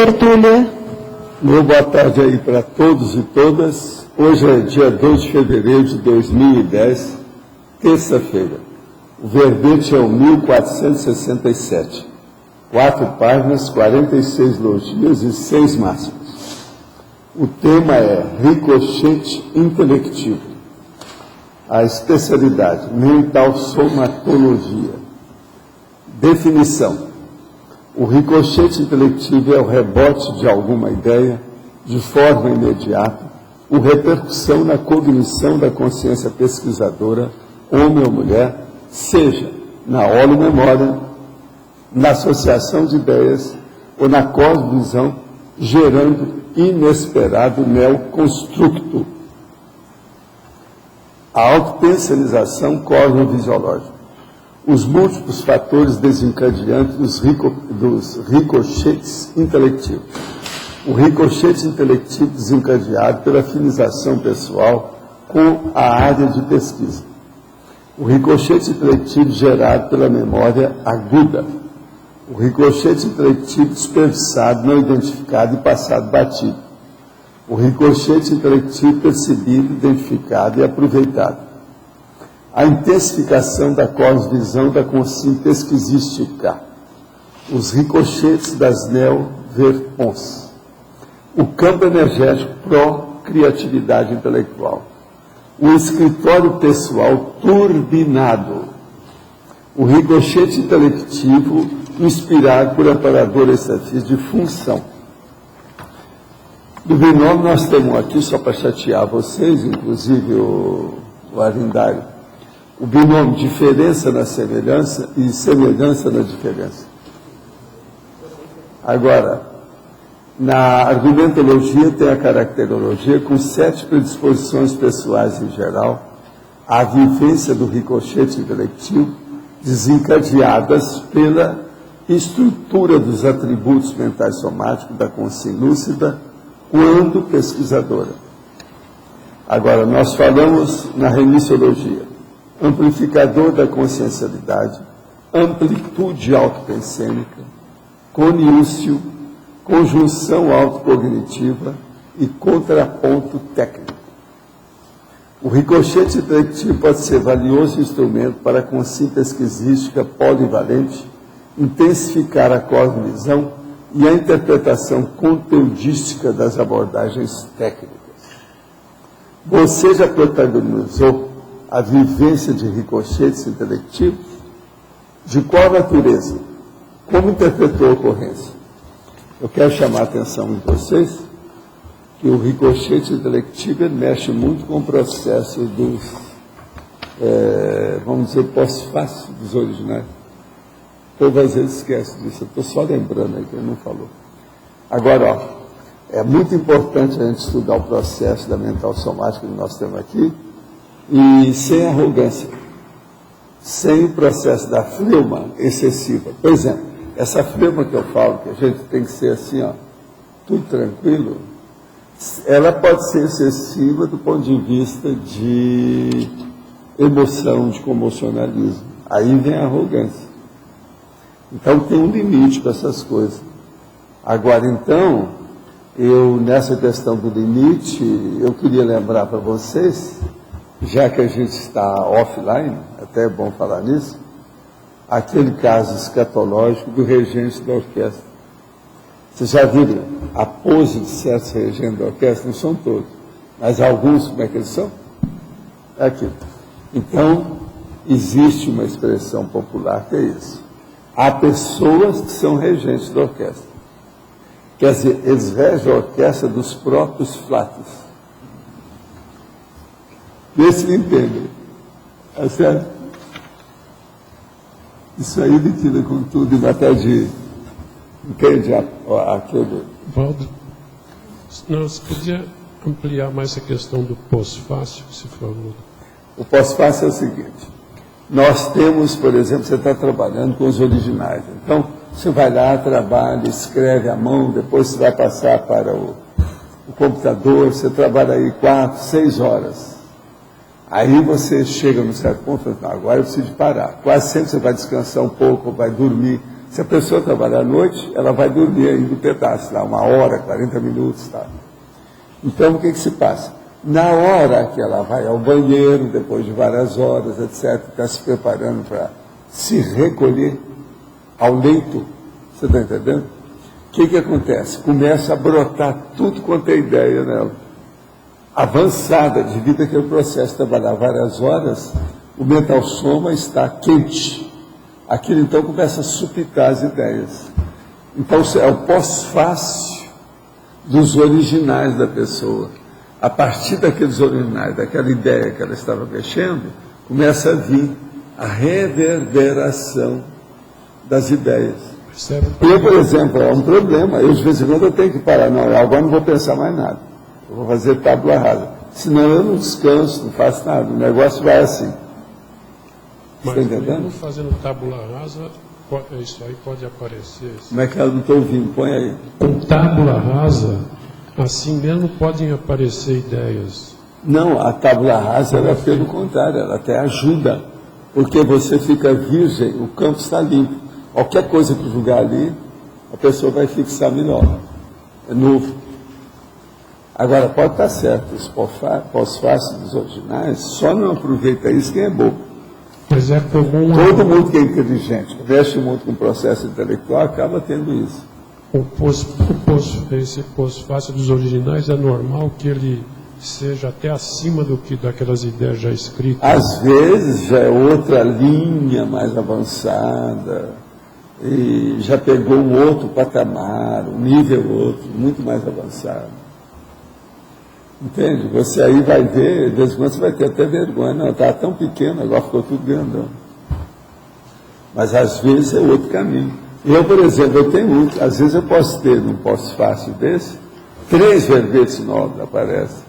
tertúlia. Uma boa tarde aí para todos e todas. Hoje é dia 2 de fevereiro de 2010, terça-feira. O verbete é o 1467. 4 páginas, 46 logias e 6 máximas. O tema é ricochete intelectivo. A especialidade, mental somatologia. Definição. O ricochete intelectivo é o rebote de alguma ideia, de forma imediata, o repercussão na cognição da consciência pesquisadora, homem ou mulher, seja na holomemória, na associação de ideias ou na cosmovisão, gerando inesperado neoconstructo. A autopensalização cosmovisiológica. Os múltiplos fatores desencadeantes dos ricochetes intelectivos. O ricochete intelectivo desencadeado pela afinização pessoal com a área de pesquisa. O ricochete intelectivo gerado pela memória aguda. O ricochete intelectivo desperdiçado, não identificado e passado batido. O ricochete intelectivo percebido, identificado e aproveitado. A intensificação da cosmovisão da consciência pesquisística. Os ricochetes das neo-verpons. O campo energético pró-criatividade intelectual. O escritório pessoal turbinado. O ricochete intelectivo inspirado por amparador exercício de função. Do binômio nós temos aqui, só para chatear vocês, inclusive o Arindário, o binômio diferença na semelhança e semelhança na diferença. Agora, na argumentologia tem a caracterologia com 7 predisposições pessoais em geral, a vivência do ricochete intelectivo, desencadeadas pela estrutura dos atributos mentais somáticos da consciência lúcida, quando pesquisadora. Agora, nós falamos na remissiologia. Amplificador da consciencialidade, amplitude autopensêmica, coniúcio, conjunção autocognitiva e contraponto técnico. O ricochete intelectivo pode ser valioso instrumento para a consciência pesquisística polivalente, intensificar a cosmovisão e a interpretação conteudística das abordagens técnicas. Você já protagonizou a vivência de ricochetes intelectivos? De qual natureza? Como interpretou a ocorrência? Eu quero chamar a atenção de vocês que o ricochete intelectivo mexe muito com o processo dos, vamos dizer, pós-fácil dos originais. O povo às vezes esquece disso, eu estou só lembrando aí que ele não falou. Agora, ó, é muito importante a gente estudar o processo da mental somática que nós temos aqui, e sem arrogância, sem o processo da fleuma excessiva. Por exemplo, essa fleuma que eu falo, que a gente tem que ser assim, ó, tudo tranquilo, ela pode ser excessiva do ponto de vista de emoção, de comocionalismo. Aí vem a arrogância. Então tem um limite para essas coisas. Agora, então, nessa questão do limite, eu queria lembrar para vocês, já que a gente está offline, até é bom falar nisso, aquele caso escatológico do regente da orquestra. Vocês já viram a pose de certos regentes da orquestra? Não são todos, mas alguns, como é que eles são? É aquilo. Então, existe uma expressão popular que é isso. Há pessoas que são regentes da orquestra. Quer dizer, eles regem a orquestra dos próprios flatos. Vê se me entendem. É certo? Isso aí liquida com tudo, em matéria de... Entende aquele... Valdo, não, você podia ampliar mais a questão do pós-fácil, se favor. O pós-fácil é o seguinte. Nós temos, por exemplo, você está trabalhando com os originais. Então, você vai lá, trabalha, escreve à mão, depois você vai passar para o computador, você trabalha aí 4, 6 horas. Aí você chega num certo ponto e fala, agora eu preciso de parar. Quase sempre você vai descansar um pouco, vai dormir. Se a pessoa trabalhar à noite, ela vai dormir ainda um pedaço, lá, 1 hora, 40 minutos. Tá? Então, o que se passa? Na hora que ela vai ao banheiro, depois de várias horas, etc., está se preparando para se recolher ao leito, você está entendendo? O que acontece? Começa a brotar tudo quanto é ideia nela. Avançada, devido àquele processo de trabalhar várias horas, o mental soma está quente. Aquilo então começa a supitar as ideias. Então é o pós-fácil dos originais da pessoa. A partir daqueles originais, daquela ideia que ela estava mexendo, começa a vir a reverberação das ideias. Eu, por exemplo, é um problema. Eu, de vez em quando, eu tenho que parar. Não, agora não vou pensar mais nada. Eu vou fazer tábua rasa. Senão eu não descanso, não faço nada. O negócio vai assim. Mas está entendendo? mesmo fazendo tábula rasa, isso aí pode aparecer. Como é que ela não está ouvindo? Põe aí. Com tábula rasa, assim mesmo podem aparecer ideias. Não, a tábula rasa, ela, pelo contrário, ela até ajuda. Porque você fica virgem, o campo está limpo. Qualquer coisa que julgar ali, a pessoa vai fixar melhor. É novo. Agora, pode estar certo, os pós-fáceis dos originais, só não aproveita isso quem é bobo. Mas é comum. Todo mundo que é inteligente, que mexe muito com o processo intelectual, acaba tendo isso. Esse pós-fácil dos originais é normal que ele seja até acima do que daquelas ideias já escritas? Às vezes já é outra linha mais avançada, e já pegou um outro patamar, um nível outro, muito mais avançado. Entende? Você aí vai ver, de vez em quando você vai ter até vergonha. Não, estava tão pequeno, agora ficou tudo grandão. Mas às vezes é outro caminho. Eu, por exemplo, eu tenho muito, às vezes eu posso ter, num pós-fácil desse, 3 verbetes novos aparecem.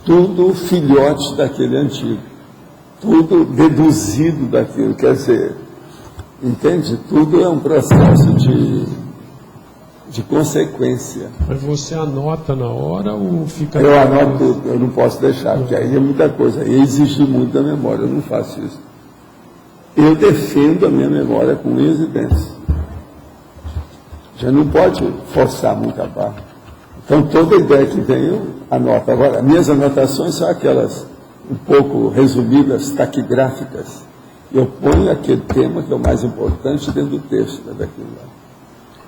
Tudo filhote daquele antigo. Tudo deduzido daquilo. Quer dizer, entende? Tudo é um processo de consequência. Mas você anota na hora ou fica... Eu anoto tudo, eu não posso deixar, porque aí é muita coisa, aí exige muito da memória, eu não faço isso. Eu defendo a minha memória com unhas e dentes. Já não pode forçar muito a barra. Então, toda ideia que vem, eu anoto. Agora, minhas anotações são aquelas um pouco resumidas, taquigráficas. Eu ponho aquele tema que é o mais importante dentro do texto, daquilo lá.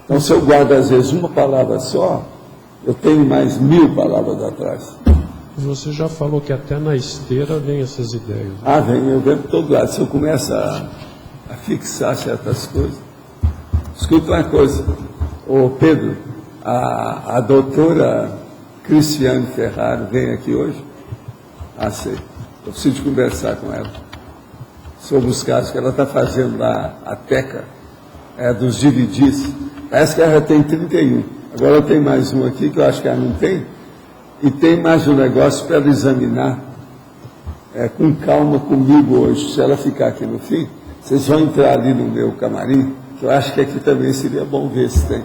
Então, se eu guardo, às vezes, uma palavra só, eu tenho mais 1000 palavras atrás. Você já falou que até na esteira vem essas ideias. Ah, vem, eu venho por todo lado. Se eu começo a fixar certas coisas. Escuta uma coisa. Ô Pedro, a doutora Cristiane Ferraro vem aqui hoje? Ah, sei. Eu preciso conversar com ela sobre os casos que ela está fazendo lá, a TECA, dos dividis. Parece que ela já tem 31. Agora eu tenho mais um aqui que eu acho que ela não tem. E tem mais um negócio para ela examinar com calma comigo hoje. Se ela ficar aqui no fim, vocês vão entrar ali no meu camarim, que eu acho que aqui também seria bom ver se tem.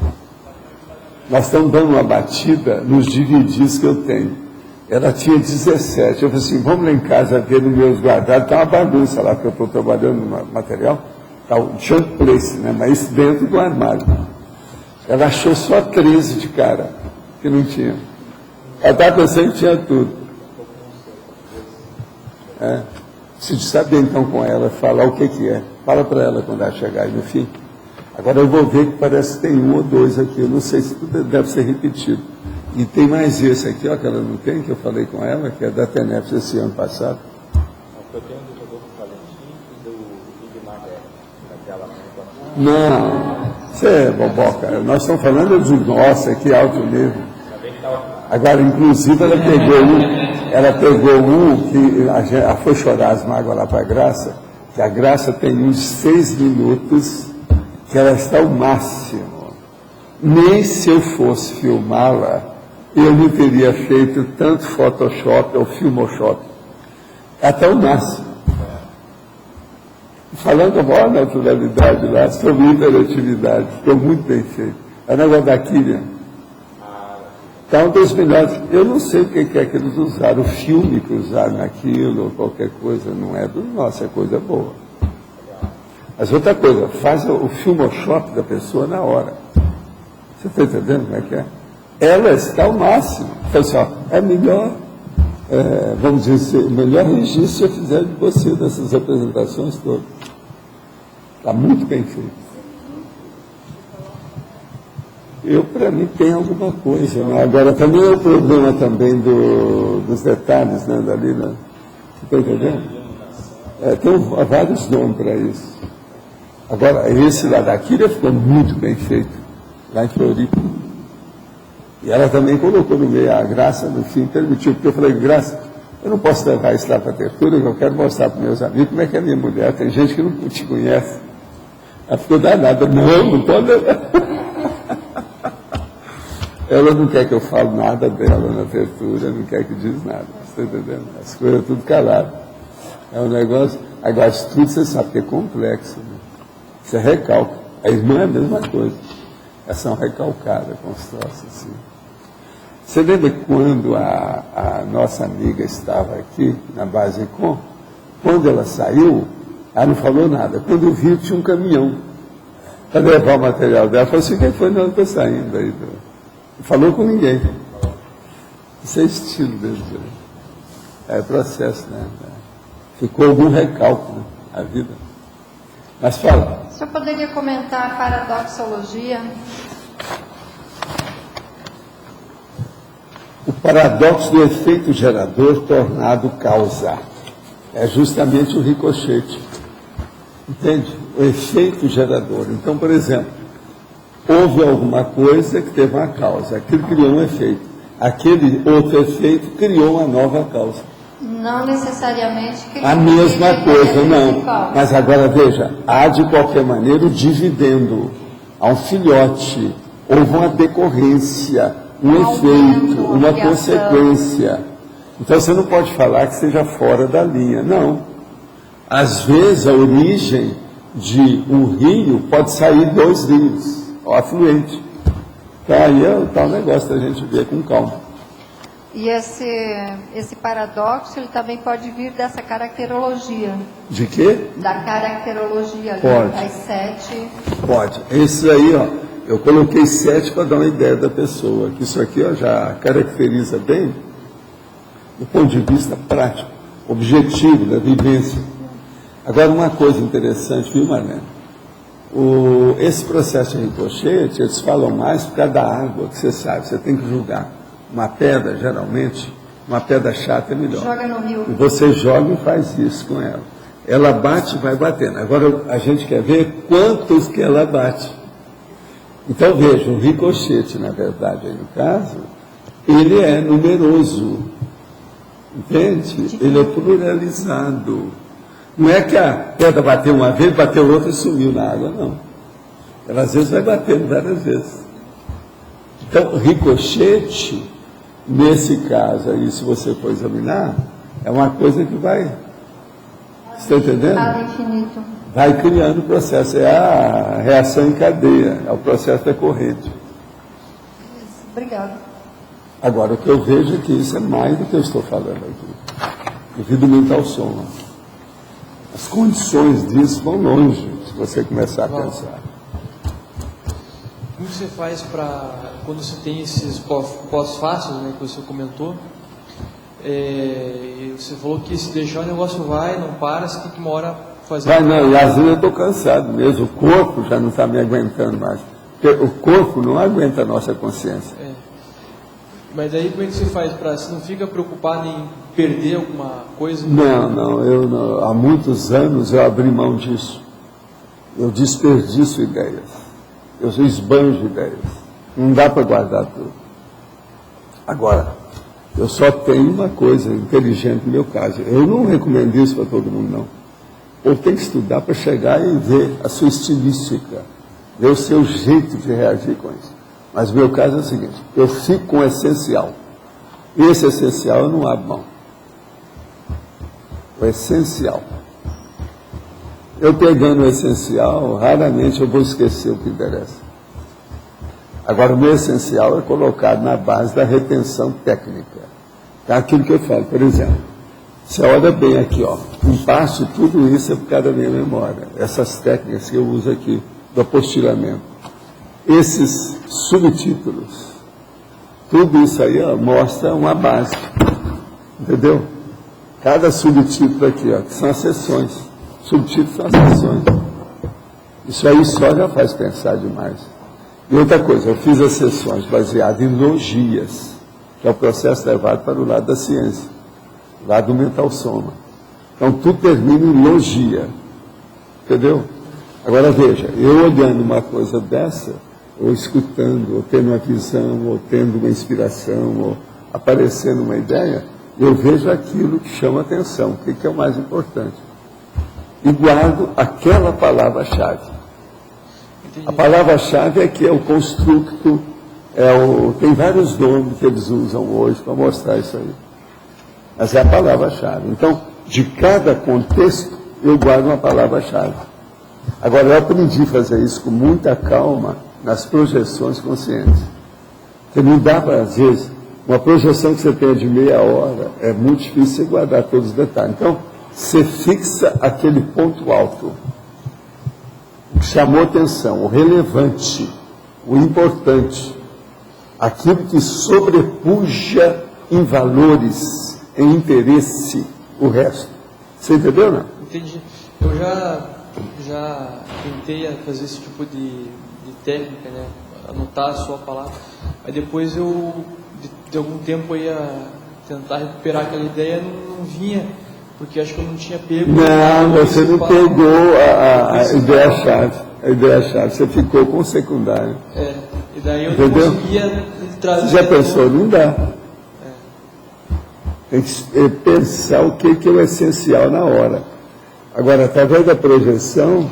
Nós estamos dando uma batida nos dividis que eu tenho. Ela tinha 17. Eu falei assim, vamos lá em casa ver nos meus guardados. Está uma bagunça lá, porque eu estou trabalhando no material. Está o junk place, né? Mas isso dentro do armário. Ela achou só 13 de cara, que não tinha. Ela estava pensando que tinha tudo. Preciso saber então com ela, falar o que é. Fala para ela quando ela chegar aí no fim. Agora eu vou ver que parece que tem 1 ou 2 aqui, eu não sei se tudo deve ser repetido. E tem mais esse aqui, ó, que ela não tem, que eu falei com ela, que é da TENEPS esse ano passado. Eu tenho do Rodolfo Valentim e do Igmar daquela... Não, você é boboca. Nós estamos falando de nossa aqui, alto nível. Agora, inclusive, ela pegou um que ela foi chorar as mágoas lá para a Graça, que a Graça tem uns 6 minutos, que ela está ao máximo. Nem se eu fosse filmá-la, eu não teria feito tanto Photoshop ou Filmoshop. Até o máximo. Falando com a maior naturalidade lá, sobre interatividade, ficou muito bem feito. É o negócio da Kylian. Então, um dos melhores. Eu não sei o que é que eles usaram, o filme que usaram naquilo, ou qualquer coisa, não é do nosso, é coisa boa. Mas outra coisa, faz o filmoshop da pessoa na hora. Você está entendendo como é que é? Ela está ao máximo. Então, assim, ó, é melhor, vamos dizer, melhor registro se eu fizer de você dessas apresentações todas. Está muito bem feito. Para mim, tem alguma coisa. Né? Agora, também é o problema também dos detalhes, né, dali, né? Você está entendendo? Tem vários nomes para isso. Agora, esse lá da Kira ficou muito bem feito, lá em Floripa. E ela também colocou no meio, a Graça, no fim, permitiu, porque eu falei, Graça, eu não posso levar isso lá para a tertúlia, eu quero mostrar para meus amigos como é que é a minha mulher, tem gente que não te conhece. Ela ficou danada, não pode levar. Ela não quer que eu fale nada dela na tertúlia, não quer que diz nada, você está entendendo? As coisas tudo calado. É um negócio, agora isso tudo você sabe que é complexo, né? Isso é recalque. A irmã é a mesma coisa. Elas são recalcadas com os troços assim. Você lembra quando a nossa amiga estava aqui na Basecom? Quando ela saiu, ela não falou nada. Quando eu vi, tinha um caminhão para levar o material dela. Ela falou assim, quem foi? Não, estou saindo aí. Não falou com ninguém. Isso é estilo deles. É processo, né? Ficou algum recalque, né? A vida. Mas fala. O senhor poderia comentar a paradoxologia? O paradoxo do efeito gerador tornado causa. É justamente o ricochete. Entende? O efeito gerador. Então, por exemplo, houve alguma coisa que teve uma causa. Aquilo criou um efeito. Aquele outro efeito criou uma nova causa. Não necessariamente que a mesma coisa, não. Mas agora veja, há de qualquer maneira o dividendo. Há um filhote, houve uma decorrência, um efeito, uma consequência. Então você não pode falar que seja fora da linha, não. Às vezes a origem de um rio pode sair 2 rios, o afluente. Então aí é o tal negócio da gente ver com calma. E esse paradoxo, ele também pode vir dessa caracterologia. De quê? Da caracterologia, pode. As 7. Pode. Esse aí, ó, eu coloquei 7 para dar uma ideia da pessoa. Que isso aqui, ó, já caracteriza bem do ponto de vista prático, objetivo, da vivência. Agora, uma coisa interessante, viu, Marlene? Esse processo de ricochete, eles falam mais por causa da água, que você sabe, você tem que julgar. Uma pedra, geralmente, uma pedra chata é melhor. Joga no rio. E você joga e faz isso com ela. Ela bate e vai batendo. Agora, a gente quer ver quantos que ela bate. Então, veja, o ricochete, na verdade, aí no caso, ele é numeroso. Entende? Ele é pluralizado. Não é que a pedra bateu uma vez, bateu outra e sumiu na água, não. Ela, às vezes, vai batendo várias vezes. Então, ricochete, nesse caso aí, se você for examinar, é uma coisa que vai, você está entendendo? Infinito. Vai criando o processo, é a reação em cadeia, é o processo decorrente. Obrigada. Agora, o que eu vejo é que isso é mais do que eu estou falando aqui. Devido mental soma. As condições disso vão longe, se você começar a pensar. Como você faz para, quando você tem esses pós-fácios, né, que você comentou, você falou que se deixar o negócio vai, não para, você tem que uma hora fazer... Vai não, e às vezes eu estou cansado mesmo, o corpo já não está me aguentando mais. Porque o corpo não aguenta a nossa consciência. Mas daí como é que você faz para, você não fica preocupado em perder alguma coisa? Não, eu não, há muitos anos eu abri mão disso. Eu desperdiço ideias. Eu esbanjo ideias. Não dá para guardar tudo. Agora, eu só tenho uma coisa inteligente no meu caso. Eu não recomendo isso para todo mundo, não. Ou tem que estudar para chegar e ver a sua estilística, ver o seu jeito de reagir com isso. Mas o meu caso é o seguinte, eu fico com o essencial. E esse essencial eu não abro mão. O essencial. Eu pegando o essencial, raramente eu vou esquecer o que interessa. Agora, o meu essencial é colocado na base da retenção técnica. É aquilo que eu falo, por exemplo, Você olha bem aqui, ó. Em parte, tudo isso é por causa da minha memória. Essas técnicas que eu uso aqui, do apostilamento. Esses subtítulos. Tudo isso aí, ó, mostra uma base. Entendeu? Cada subtítulo aqui, ó, que são as sessões. Subtítulos são as sessões. Isso aí só já faz pensar demais. E outra coisa, eu fiz as sessões baseadas em logias, que é o processo levado para o lado da ciência, lado do mental soma. Então, tudo termina em logia. Entendeu? Agora, veja, eu olhando uma coisa dessa, ou escutando, ou tendo uma visão, ou tendo uma inspiração, ou aparecendo uma ideia, eu vejo aquilo que chama atenção, o que é o mais importante. E guardo aquela palavra-chave. A palavra-chave é que é o construto, tem vários nomes que eles usam hoje para mostrar isso aí. Mas é a palavra-chave. Então, de cada contexto, eu guardo uma palavra-chave. Agora, eu aprendi a fazer isso com muita calma nas projeções conscientes. Porque não dá para, às vezes, uma projeção que você tenha de meia hora, é muito difícil você guardar todos os detalhes. Então, você fixa aquele ponto alto, o que chamou atenção, o relevante, o importante, aquilo que sobrepuja em valores, em interesse, o resto. Você entendeu, não? Entendi. Eu já tentei fazer esse tipo de técnica, né? Anotar a sua palavra. Aí depois eu, de algum tempo, eu ia tentar recuperar aquela ideia, não vinha, porque acho que eu não tinha pego. Não, você não pegou a ideia-chave. A ideia-chave, você ficou com o secundário. E daí eu entendeu? não conseguia trazer. Você já pensou? Não dá. Tem que pensar o que é o essencial na hora. Agora, através da projeção,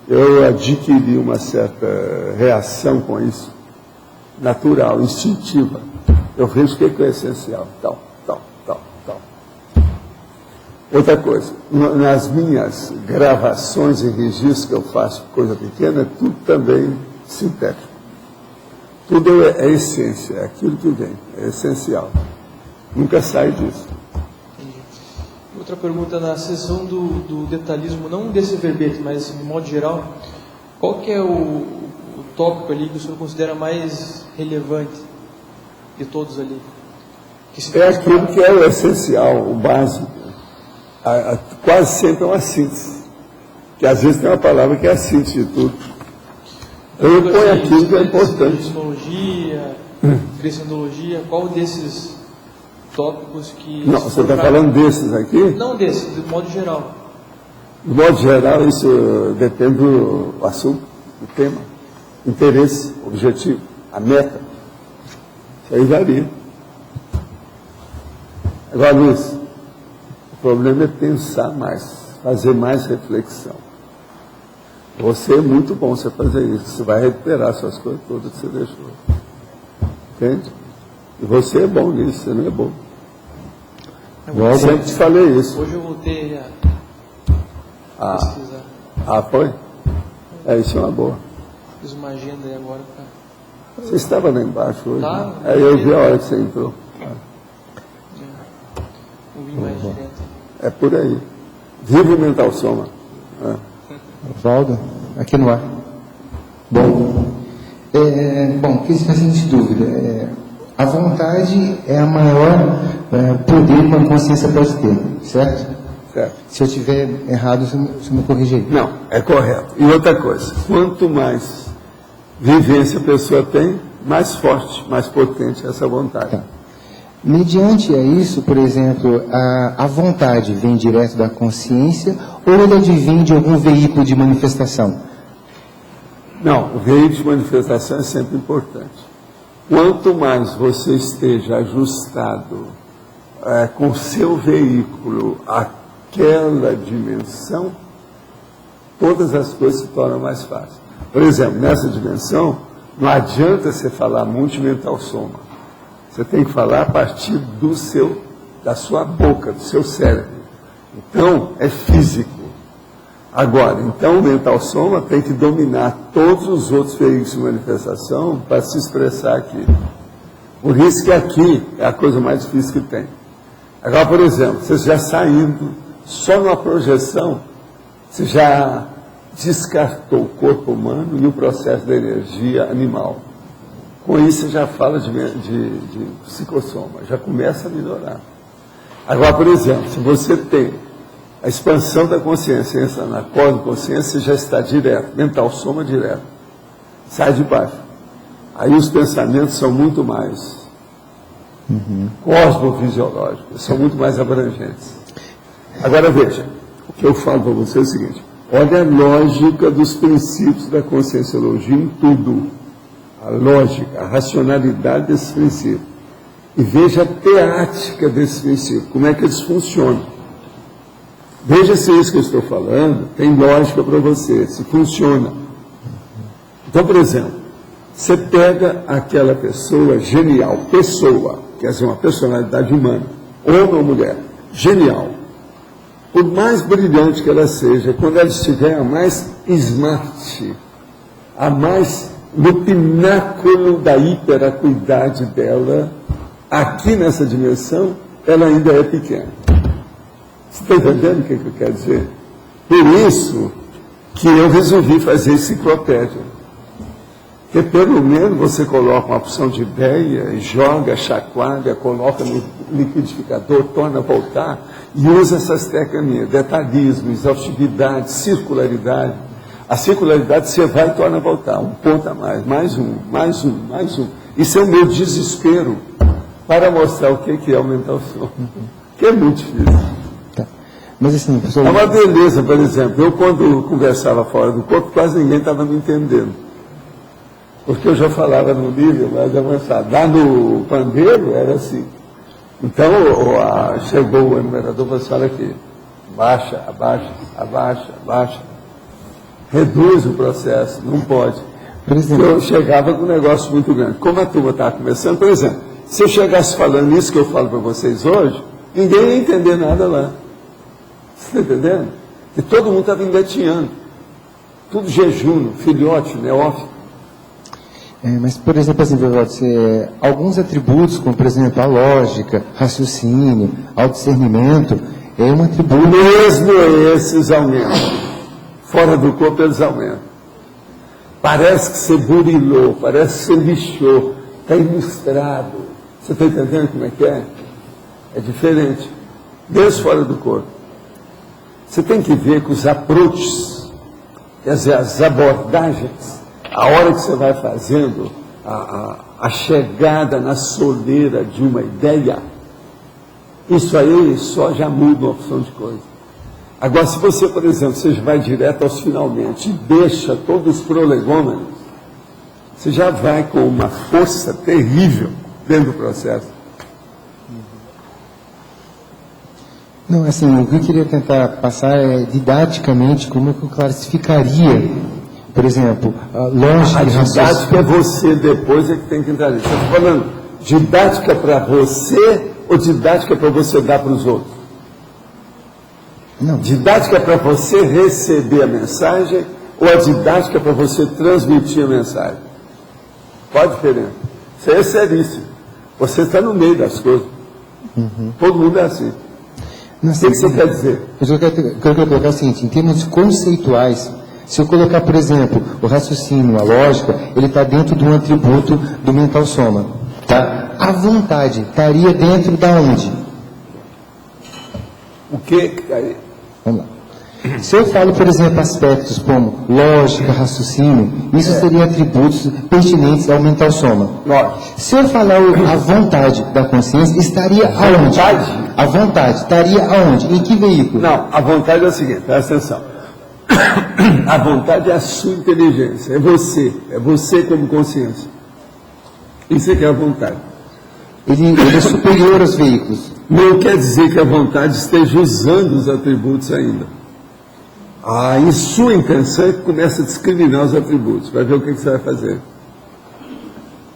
eu adquiri uma certa reação com isso, natural, instintiva. Eu vejo o que é o essencial, tal. Outra coisa, nas minhas gravações e registros que eu faço, coisa pequena, é tudo também sintético. Tudo é essência, é aquilo que vem, é essencial. Nunca sai disso. Outra pergunta, na sessão do detalhismo, não desse verbete, mas de modo geral, qual que é o tópico ali que o senhor considera mais relevante de todos ali? É aquilo que é o essencial, o básico. Quase sempre é uma síntese. Que às vezes tem uma palavra que é a síntese de tudo. Eu ponho aquilo que é importante. Cosmologia, crescendologia, qual desses tópicos que... Não, você está falando desses aqui? Não desses, de modo geral. De modo geral, isso depende do assunto, do tema, interesse, objetivo, a meta. Isso aí varia. Agora, Luiz, o problema é pensar mais, fazer mais reflexão. Você é muito bom você fazer isso, você vai recuperar suas coisas todas que você deixou. Entende? E você é bom nisso, você não é bom. Eu sempre te falei isso. Hoje eu voltei a pesquisar. Foi? Isso é uma boa. Fiz uma agenda aí agora. Você estava lá embaixo hoje? Tá, né? Aí eu vi a hora que você entrou. Não vim mais direto. É por aí. Viva o mental soma. Oswaldo, aqui no ar. Bom, que fica sem dúvida. A vontade é a maior poder que uma consciência pode ter, certo? Certo. Se eu estiver errado, você me corrigir. Não, é correto. E outra coisa, quanto mais vivência a pessoa tem, mais forte, mais potente é essa vontade. Tá. Mediante a isso, por exemplo, a vontade vem direto da consciência ou ela advém de algum veículo de manifestação? Não, o veículo de manifestação é sempre importante. Quanto mais você esteja ajustado com o seu veículo àquela dimensão, todas as coisas se tornam mais fáceis. Por exemplo, nessa dimensão, não adianta você falar multimental soma. Você tem que falar a partir da sua boca, do seu cérebro. Então, é físico. Agora, então o mental soma tem que dominar todos os outros veículos de manifestação para se expressar aqui. Por isso que aqui é a coisa mais difícil que tem. Agora, por exemplo, você já saindo, só numa projeção, você já descartou o corpo humano e o processo da energia animal. Com isso, você já fala de psicossoma, já começa a melhorar. Agora, por exemplo, se você tem a expansão da consciência, entra na cosmoconsciência, já está direto, mental soma direto, sai de baixo. Aí os pensamentos são muito mais cosmofisiológicos, são muito mais abrangentes. Agora veja, o que eu falo para você é o seguinte: olha a lógica dos princípios da conscienciologia em tudo. A lógica, a racionalidade desses princípios. E veja a teática desses princípios, como é que eles funcionam. Veja se isso que eu estou falando tem lógica para você, se funciona. Então, por exemplo, você pega aquela pessoa genial, quer dizer, uma personalidade humana, homem ou mulher, genial. Por mais brilhante que ela seja, quando ela estiver a mais smart, a mais no pináculo da hiperacuidade dela, aqui nessa dimensão, ela ainda é pequena. Você está entendendo o que eu quero dizer? Por isso que eu resolvi fazer enciclopédia. Porque pelo menos você coloca uma opção de ideia, e joga, chacoalha, coloca no liquidificador, torna a voltar, e usa essas técnicas minhas, detalhismo, exaustividade, circularidade. A circularidade você vai e torna a voltar, um ponto a mais um. Isso é o meu desespero para mostrar o que é aumentar o som. Que é muito difícil. Tá. Mas assim, professor... É uma beleza, por exemplo, eu quando conversava fora do corpo, quase ninguém estava me entendendo. Porque eu já falava no nível mais avançado. Lá no pandeiro era assim. Então chegou o enumerador e falou assim: olha aqui, abaixa. Reduz o processo, não pode. Por exemplo, eu chegava com um negócio muito grande. Como a turma estava começando, por exemplo, se eu chegasse falando isso que eu falo para vocês hoje, ninguém ia entender nada lá. Você está entendendo? E todo mundo estava engatinhando. Tudo jejum, filhote, neófito. Mas, por exemplo, assim, alguns atributos, como, por exemplo, a lógica, raciocínio, ao discernimento, é um atributo... Mesmo esses aumentam. Fora do corpo eles aumentam. Parece que você burilou, parece que você lixou, está ilustrado. Você está entendendo como é que é? É diferente. Mesmo fora do corpo. Você tem que ver que os approaches, quer dizer, as abordagens, a hora que você vai fazendo a chegada na soleira de uma ideia, isso aí só já muda uma opção de coisa. Agora, se você, por exemplo, você vai direto aos finalmente e deixa todos os prolegômenos, você já vai com uma força terrível dentro do processo. Não, assim, o que eu queria tentar passar é didaticamente como é que eu classificaria, por exemplo, a lógica A e didática raciocínio. é você, depois é que tem que entrar nisso. Você está falando didática para você ou didática para você dar para os outros? Não, Didática para você receber a mensagem ou a didática para você transmitir a mensagem? Qual a diferença? Isso aí é seríssimo. Você está no meio das coisas. Todo mundo é assim. não, O que você quer dizer? Mas eu quero colocar o seguinte, em termos conceituais, se eu colocar, por exemplo, o raciocínio, a lógica, ele está dentro de um atributo do mental soma. Tá? A vontade estaria dentro da onde? O que? Vamos lá. Se eu falo, por exemplo, aspectos como lógica, raciocínio, isso seria atributos pertinentes ao mental soma. Lógico. Se eu falar a vontade da consciência, estaria aonde? Vontade? A vontade estaria aonde? Em que veículo? Não, a vontade é o seguinte, presta atenção. A vontade é a sua inteligência, é você como consciência. Isso é que é a vontade. Ele é superior aos veículos. Não quer dizer que a vontade esteja usando os atributos ainda. Em sua intenção é que começa a discriminar os atributos, vai ver o que você vai fazer.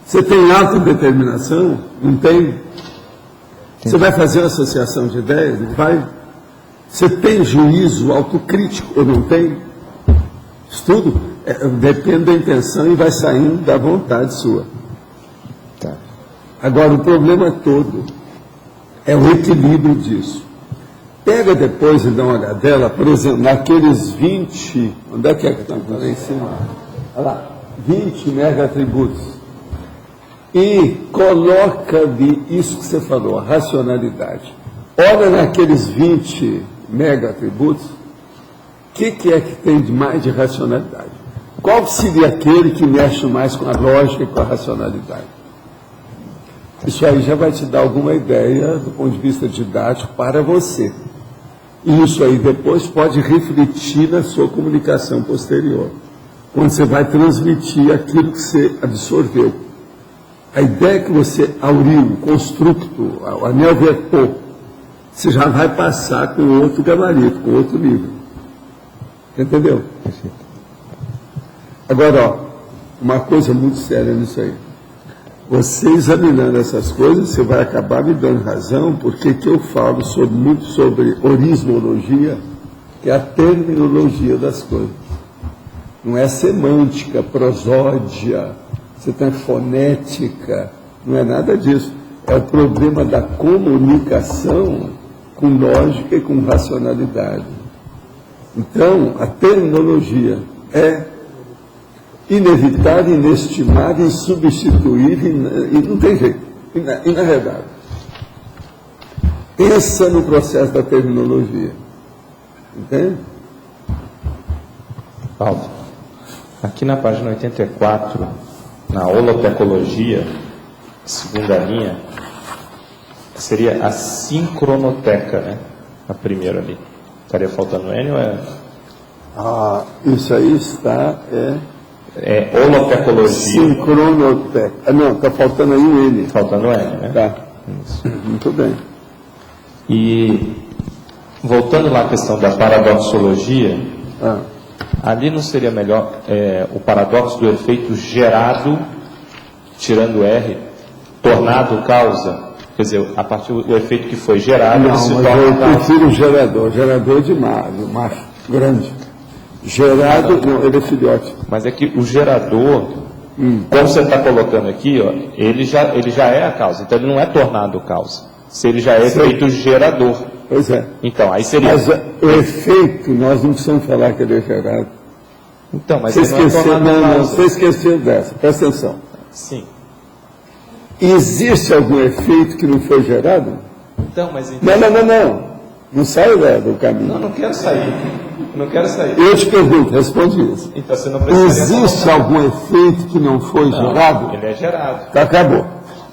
Você tem autodeterminação? Não tem? Você vai fazer uma associação de ideias? Não vai? Você tem juízo autocrítico ou não tem? Isso tudo depende da intenção e vai saindo da vontade sua. Tá. Agora, o problema todo É o equilíbrio disso. Pega depois e dá uma olhadela, por exemplo, naqueles 20, onde é que está? Lá em cima. Olha lá, 20 mega atributos. E coloca de isso que você falou, a racionalidade. Olha naqueles 20 mega atributos, o que é que tem de mais de racionalidade? Qual seria aquele que mexe mais com a lógica e com a racionalidade? Isso aí já vai te dar alguma ideia do ponto de vista didático para você. E isso aí depois pode refletir na sua comunicação posterior, quando você vai transmitir aquilo que você absorveu. A ideia que você auriu, o construto, o anel vetor, você já vai passar com outro gabarito, com outro nível. Entendeu? Agora, ó, uma coisa muito séria nisso aí. Você examinando essas coisas, você vai acabar me dando razão, porque que eu falo muito sobre orismologia, que é a terminologia das coisas. Não é semântica, prosódia, você tem fonética, não é nada disso. É o problema da comunicação com lógica e com racionalidade. Então, a terminologia é inevitável, inestimável, insubstituível e não tem jeito, inarredável. Pensa no processo da terminologia. Entende? Paulo, aqui na página 84, na holotecologia, segunda linha, seria a sincronoteca, né? A primeira ali. Estaria faltando N ou é? Isso aí está... É holotecologia. Sincronoteca. Não, está faltando aí um N. Faltando N, né? Tá. Isso. Muito bem. E voltando lá à questão da paradoxologia, ali não seria melhor o paradoxo do efeito gerado, tirando R, tornado causa? Quer dizer, a partir do efeito que foi gerado, Não, ele se mas torna eu causa. prefiro gerador de macho, grande. Gerado, não, ele é filhote. Mas é que o gerador, como você está colocando aqui, ó, ele já é a causa, então ele não é tornado causa. Se ele já é efeito gerador. Pois é. Então, aí seria... Mas o efeito, nós não precisamos falar que ele é gerado. Então, mas Você ele não é esqueceu, tornado não, causa. você esqueceu dessa, presta atenção. Sim. Existe algum efeito que não foi gerado? Então, mas... Então... Não. Não sai do caminho. Não quero sair. Não quero sair. Eu te pergunto, responde isso. Então, você não precisa... Existe algum efeito que não foi gerado? Ele é gerado. Então, acabou.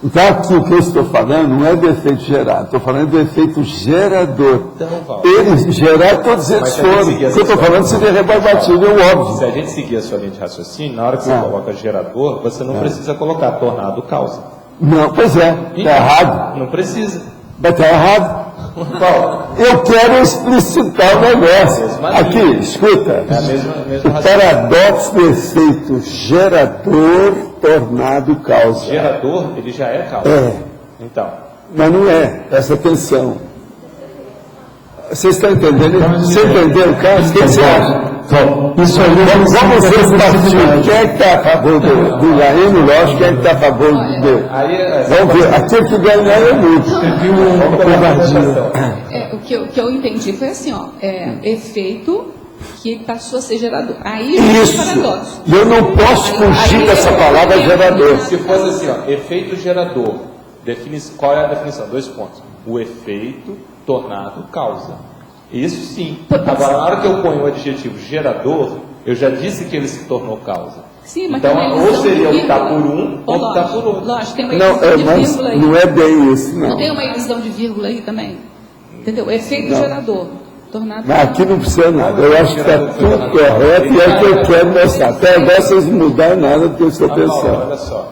Então, aqui o que eu estou falando não é do efeito gerado, estou falando do efeito gerador. Então, Valdo. Eles gerar, todos eles Mas se a gente foram. O seguir que eu essa estou falando seria rebarbativo, é óbvio. Se a gente seguir a sua linha de raciocínio, na hora que você coloca gerador, você não precisa colocar tornado causa. Não, pois é, está errado. Não precisa. Mas está errado. Eu quero explicitar o negócio. Aqui, escuta. É a mesma O raciocínio. paradoxo do efeito gerador tornado causa. Gerador, ele já é causa. É, Então, mas não é. Presta atenção. Vocês estão entendendo? Você entendeu o caso? O que você acha? Isso aí Vamos ver partir. Quem é que está a favor do Laíno, lógico, quem é que está a favor do Deus? Vamos ver. Aquele que ganhar é muito. O que eu entendi foi assim, ó, efeito que passou a ser gerador. Aí Isso. é paradoxo. Eu não posso fugir dessa palavra gerador. se fosse assim, ó, efeito gerador, qual é a definição? 2 pontos. O efeito tornado causa. Isso sim. Agora, na hora que eu ponho o adjetivo gerador, eu já disse que ele se tornou causa. Sim, mas Então, tem uma ou ilusão seria de optar por vírgula. um, ou optar por outro. Lógico, tem uma Não, ilusão de mas vírgula aí. não é bem isso, Não não. tem uma ilusão de vírgula aí também? Entendeu? Efeito gerador. Tornado. Mas aqui não precisa nada. Eu acho que está tudo correto e é o que eu quero mostrar. Até agora vocês não mudaram nada do que eu estou Paulo, pensando. olha só.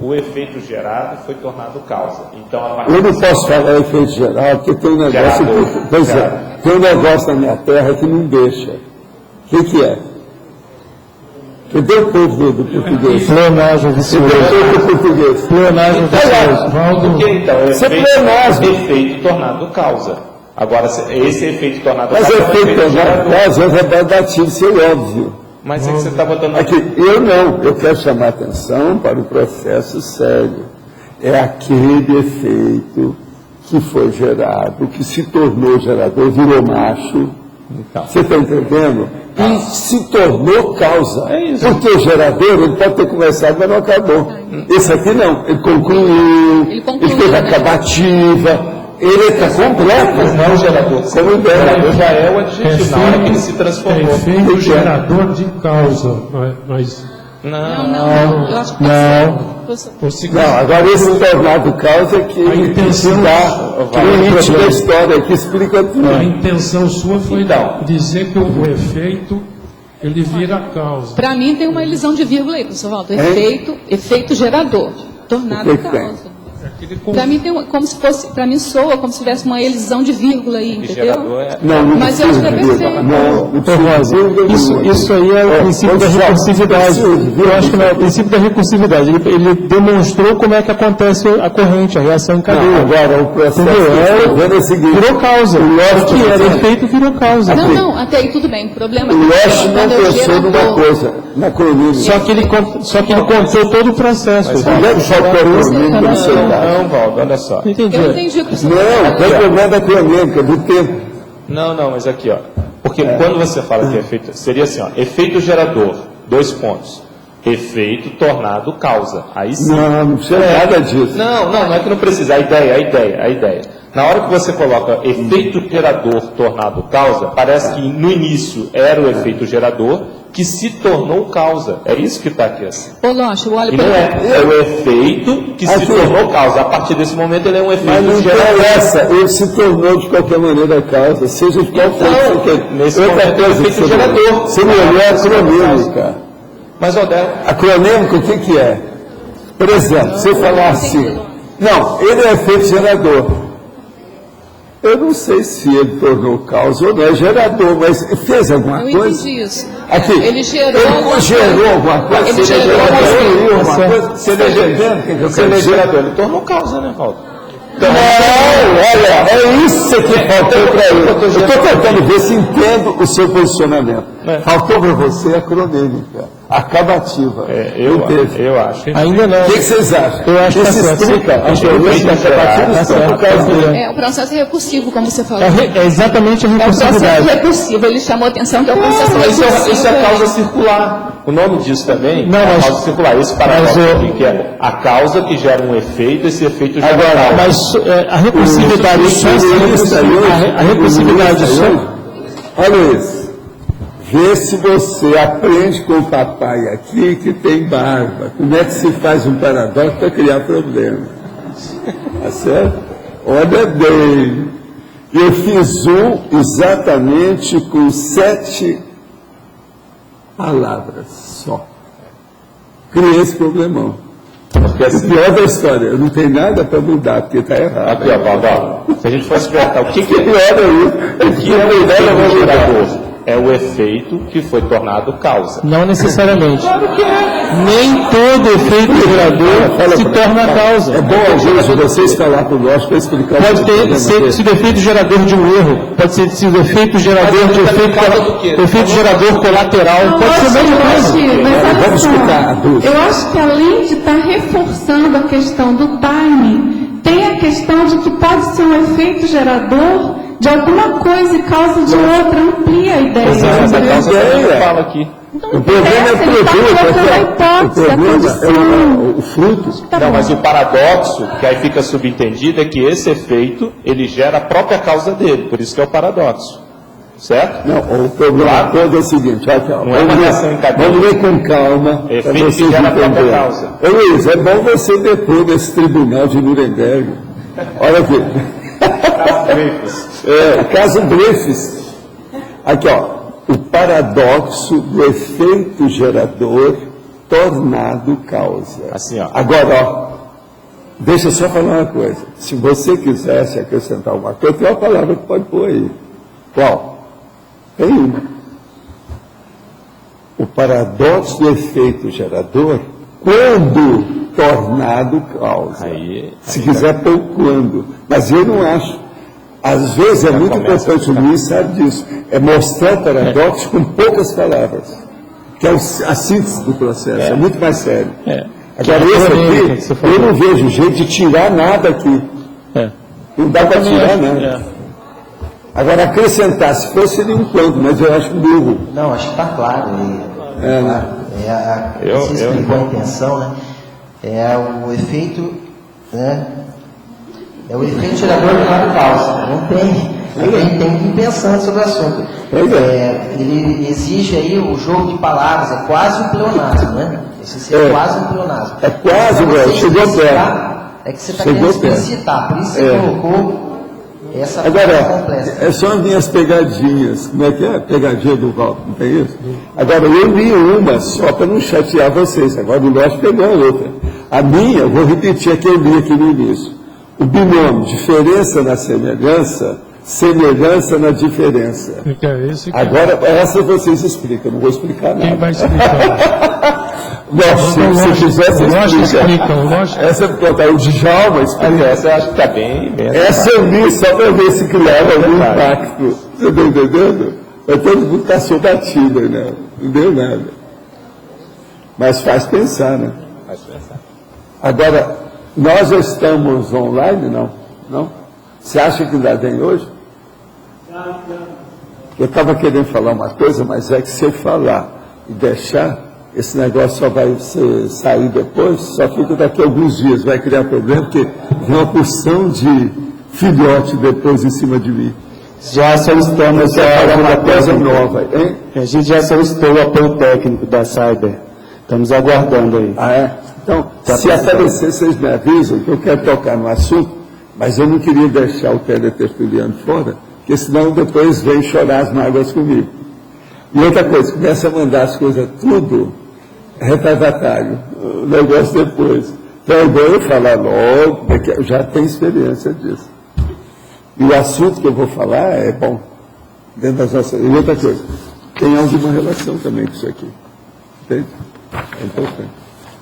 O efeito gerado foi tornado causa. Então, a partir Eu não posso falar efeito geral, porque tem um negócio, Gerador. pois é, tem um negócio na minha terra que não deixa. O que é? Cadê o povo do português? Pleonagem Cadê vicioso. o povo do português? Pleonagem vicioso. Porque então, Isso é pleonasmo. efeito tornado causa. Agora, esse efeito tornado Mas causa efeito tornado gerador. causa é rebarbativo, isso é óbvio. Mas é que você está botando Aqui, eu não, eu quero chamar atenção para o processo sério. É aquele efeito que foi gerado, que se tornou gerador, virou macho. Então. Você está entendendo? E se tornou causa. É isso. Porque o gerador, ele pode ter começado, mas não acabou. Esse aqui não. Ele concluiu, ele teve acabativa. Ele está completo. Mas não é o gerador. Como O gerador já é o adjetivo, na hora que ele se transformou. Efeito gerador de causa. Mas Não, eu acho que Não, agora esse tornado causa é que A intenção- dá o limite da história, que explica tudo. a intenção sua foi Então. dizer que o efeito ele vira a causa. Para mim tem uma elisão de vírgula aí, professor Walter. Efeito gerador, tornado O que tem? causa. Para mim tem como se fosse, para mim soa como se tivesse uma elisão de vírgula aí, E entendeu? gerador é... Não Mas eu acho que é precisa, perfeito. não precisa. Isso aí é o princípio da recursividade. Eu acho que não é o princípio da recursividade. Ele demonstrou como é que acontece a corrente, a reação em cadeia. Agora, o processo Entendeu? é o seguinte. Virou causa. O que era efeito virou causa. Não, até aí tudo bem. O problema O Losch não quando eu pensou numa gerador- coisa, na cronímica. Só que ele contou todo o processo. Onde é que está o cronímica no seu caso? Não, Valdo, olha só. Entendi. Eu entendi o que você Não, tem problema da cronímica, do tempo. Não, mas aqui, ó. Porque quando você fala que é efeito, seria assim, ó, efeito gerador, 2 pontos. Efeito tornado causa. Aí sim. Não precisa nada disso. Não é que não precisa. A ideia. Na hora que você coloca efeito gerador tornado causa, parece que no início era o efeito gerador que se tornou causa. É isso que está aqui assim. Ô, Locha, olha E não é o efeito que se Aqui. tornou causa. A partir desse momento ele é um Mas efeito não gerador. interessa, ele se tornou de qualquer maneira causa, seja de qual forma você quer. nesse Outra momento, coisa ele é que você gerador. Você me olhou a cronômica. Mas, Odé, A cronômica, o que é? Por exemplo, você falar assim, não, ele é efeito gerador. Eu não sei se ele tornou causa ou não, é gerador, mas fez alguma Eu coisa? entendi isso. Aqui, Ele gerou alguma gerou coisa. alguma coisa? Ele Se gerou alguma construiu coisa. alguma coisa? Você está entendendo o que eu se quero ele é dizer? gerador, ele tornou causa, né, Valdo? Não, olha, é isso que faltou para ele. Eu estou tentando ver se entendo o seu posicionamento. Faltou para você a cronômica, a acabativa. Não teve. Eu acho. Ainda não. O que vocês acham? Eu acho que Isso tá certo. explica a Acho que cronômica e a tá acabativa certo. estão por causa dele. É, o processo é recursivo, como você falou. É exatamente a É o processo recursividade. recursivo. Ele chamou a atenção que é o processo recursivo. Isso é causa circular. O nome disso também Não, é mas- causa circular. Esse parágrafo mas, aqui, que é a causa que gera um efeito, esse efeito gera Agora, causa. Mas a recursividade só a recursividade só. Olha isso. Vê se você aprende com o papai aqui que tem barba. Como é que se faz um paradoxo para criar problema? Tá certo? Olha bem. Eu fiz um exatamente com 7 palavras só. Criei esse problemão. Porque O assim, pior da história, eu não tenho nada para mudar, porque está errado. aqui, ó, Valdo, ó, se a gente fosse perguntar o que O pior é isso. o que é o efeito gerador? É o efeito que foi tornado causa. Não necessariamente. Nem todo efeito gerador se torna causa. É bom, gente, vocês falar para o nosso para explicar Pode o ter problema dele. sido efeito gerador de um erro, pode ser sido efeito gerador de efeito gerador colateral, pode ser a mesma coisa. Mas olha Vamos só, escutar a Dulce. eu acho que além de estar reforçando a questão do timing, tem a questão de que pode ser um efeito gerador de alguma coisa e causa de outra, amplia a ideia. Mas a entendeu? causa também não fala aqui. Não O problema é o interessa, ele está produto, colocando a o hipótese, a problema condição. é o fruto. Tá Não, bom. mas o paradoxo, que aí fica subentendido, é que esse efeito, ele gera a própria causa dele. Por isso que é o paradoxo. Certo? Não, o problema todo é o seguinte, olha aqui, ó, Não é uma reação em cadeia. vamos ler com calma, para Efeito que vocês gera a própria entenderem. causa. Ô Luiz, é bom você depor nesse tribunal de Nuremberg. Olha aqui. Caso Dreyfus. Aqui, ó. O paradoxo do efeito gerador tornado causa. Assim, ó. Agora, ó. Deixa eu só falar uma coisa. Se você quisesse acrescentar alguma coisa, tem uma palavra que pode pôr aí. Qual? Tem uma. O paradoxo do efeito gerador quando tornado causa. Se quiser pôr quando. Mas eu não acho. Às vezes é muito importante, o Luiz sabe disso, é mostrar o paradoxo com poucas palavras, que é a síntese do processo, é muito mais sério. Agora, esse aqui, eu não vejo jeito de tirar nada aqui. Não dá para tirar, né? Agora, acrescentar, se fosse, seria um quanto, mas eu acho burro. Não, acho que está claro. Você explicou a intenção, né? É o efeito, né? É o efeito gerador de lado causa. Não tem. Tem que ir pensando sobre o assunto. Ele exige aí o jogo de palavras, é quase um pleonasmo, né? Esse seria quase um pleonasmo. É quase, velho. Chegou perto. É que você está querendo explicitar, por isso você colocou essa agora, complexa. são as minhas pegadinhas. Como é que é? Pegadinha do Walter, não tem isso? Agora, eu li uma só para não chatear vocês. Agora, o Lógico pegou a outra. A minha, eu vou repetir a que eu li aqui no início. O binômio, diferença na semelhança, semelhança na diferença. Agora, essa vocês explicam, não vou explicar nada. Quem vai explicar? Se quiser, você explica. Essa o Djalma explica. Essa eu acho que está bem. Essa eu li só para ver se criava algum impacto. Você está entendendo? Mas todo mundo está sobatido, né? Não deu nada. Mas faz pensar, né? Faz pensar. Agora, nós já estamos online, não? Não? Você acha que ainda vem hoje? Eu estava querendo falar uma coisa, mas é que se eu falar e deixar, esse negócio só vai sair depois, só fica daqui a alguns dias, vai criar problema, porque vem uma porção de filhote depois em cima de mim. Já solicitamos uma coisa nova, hein? A gente já solicitou o apoio técnico da Cyber. Estamos aguardando aí. Ah, é? Então, se aparecer, vocês me avisam, que eu quero tocar no assunto, mas eu não queria deixar o teletertuliano fora, porque senão depois vem chorar as mágoas comigo. E outra coisa, começa a mandar as coisas tudo retardatário, o negócio depois. Então é bom eu falar logo, porque eu já tenho experiência disso. E o assunto que eu vou falar é bom, dentro das nossas... E outra coisa, tem alguma relação também com isso aqui. Entende? É importante.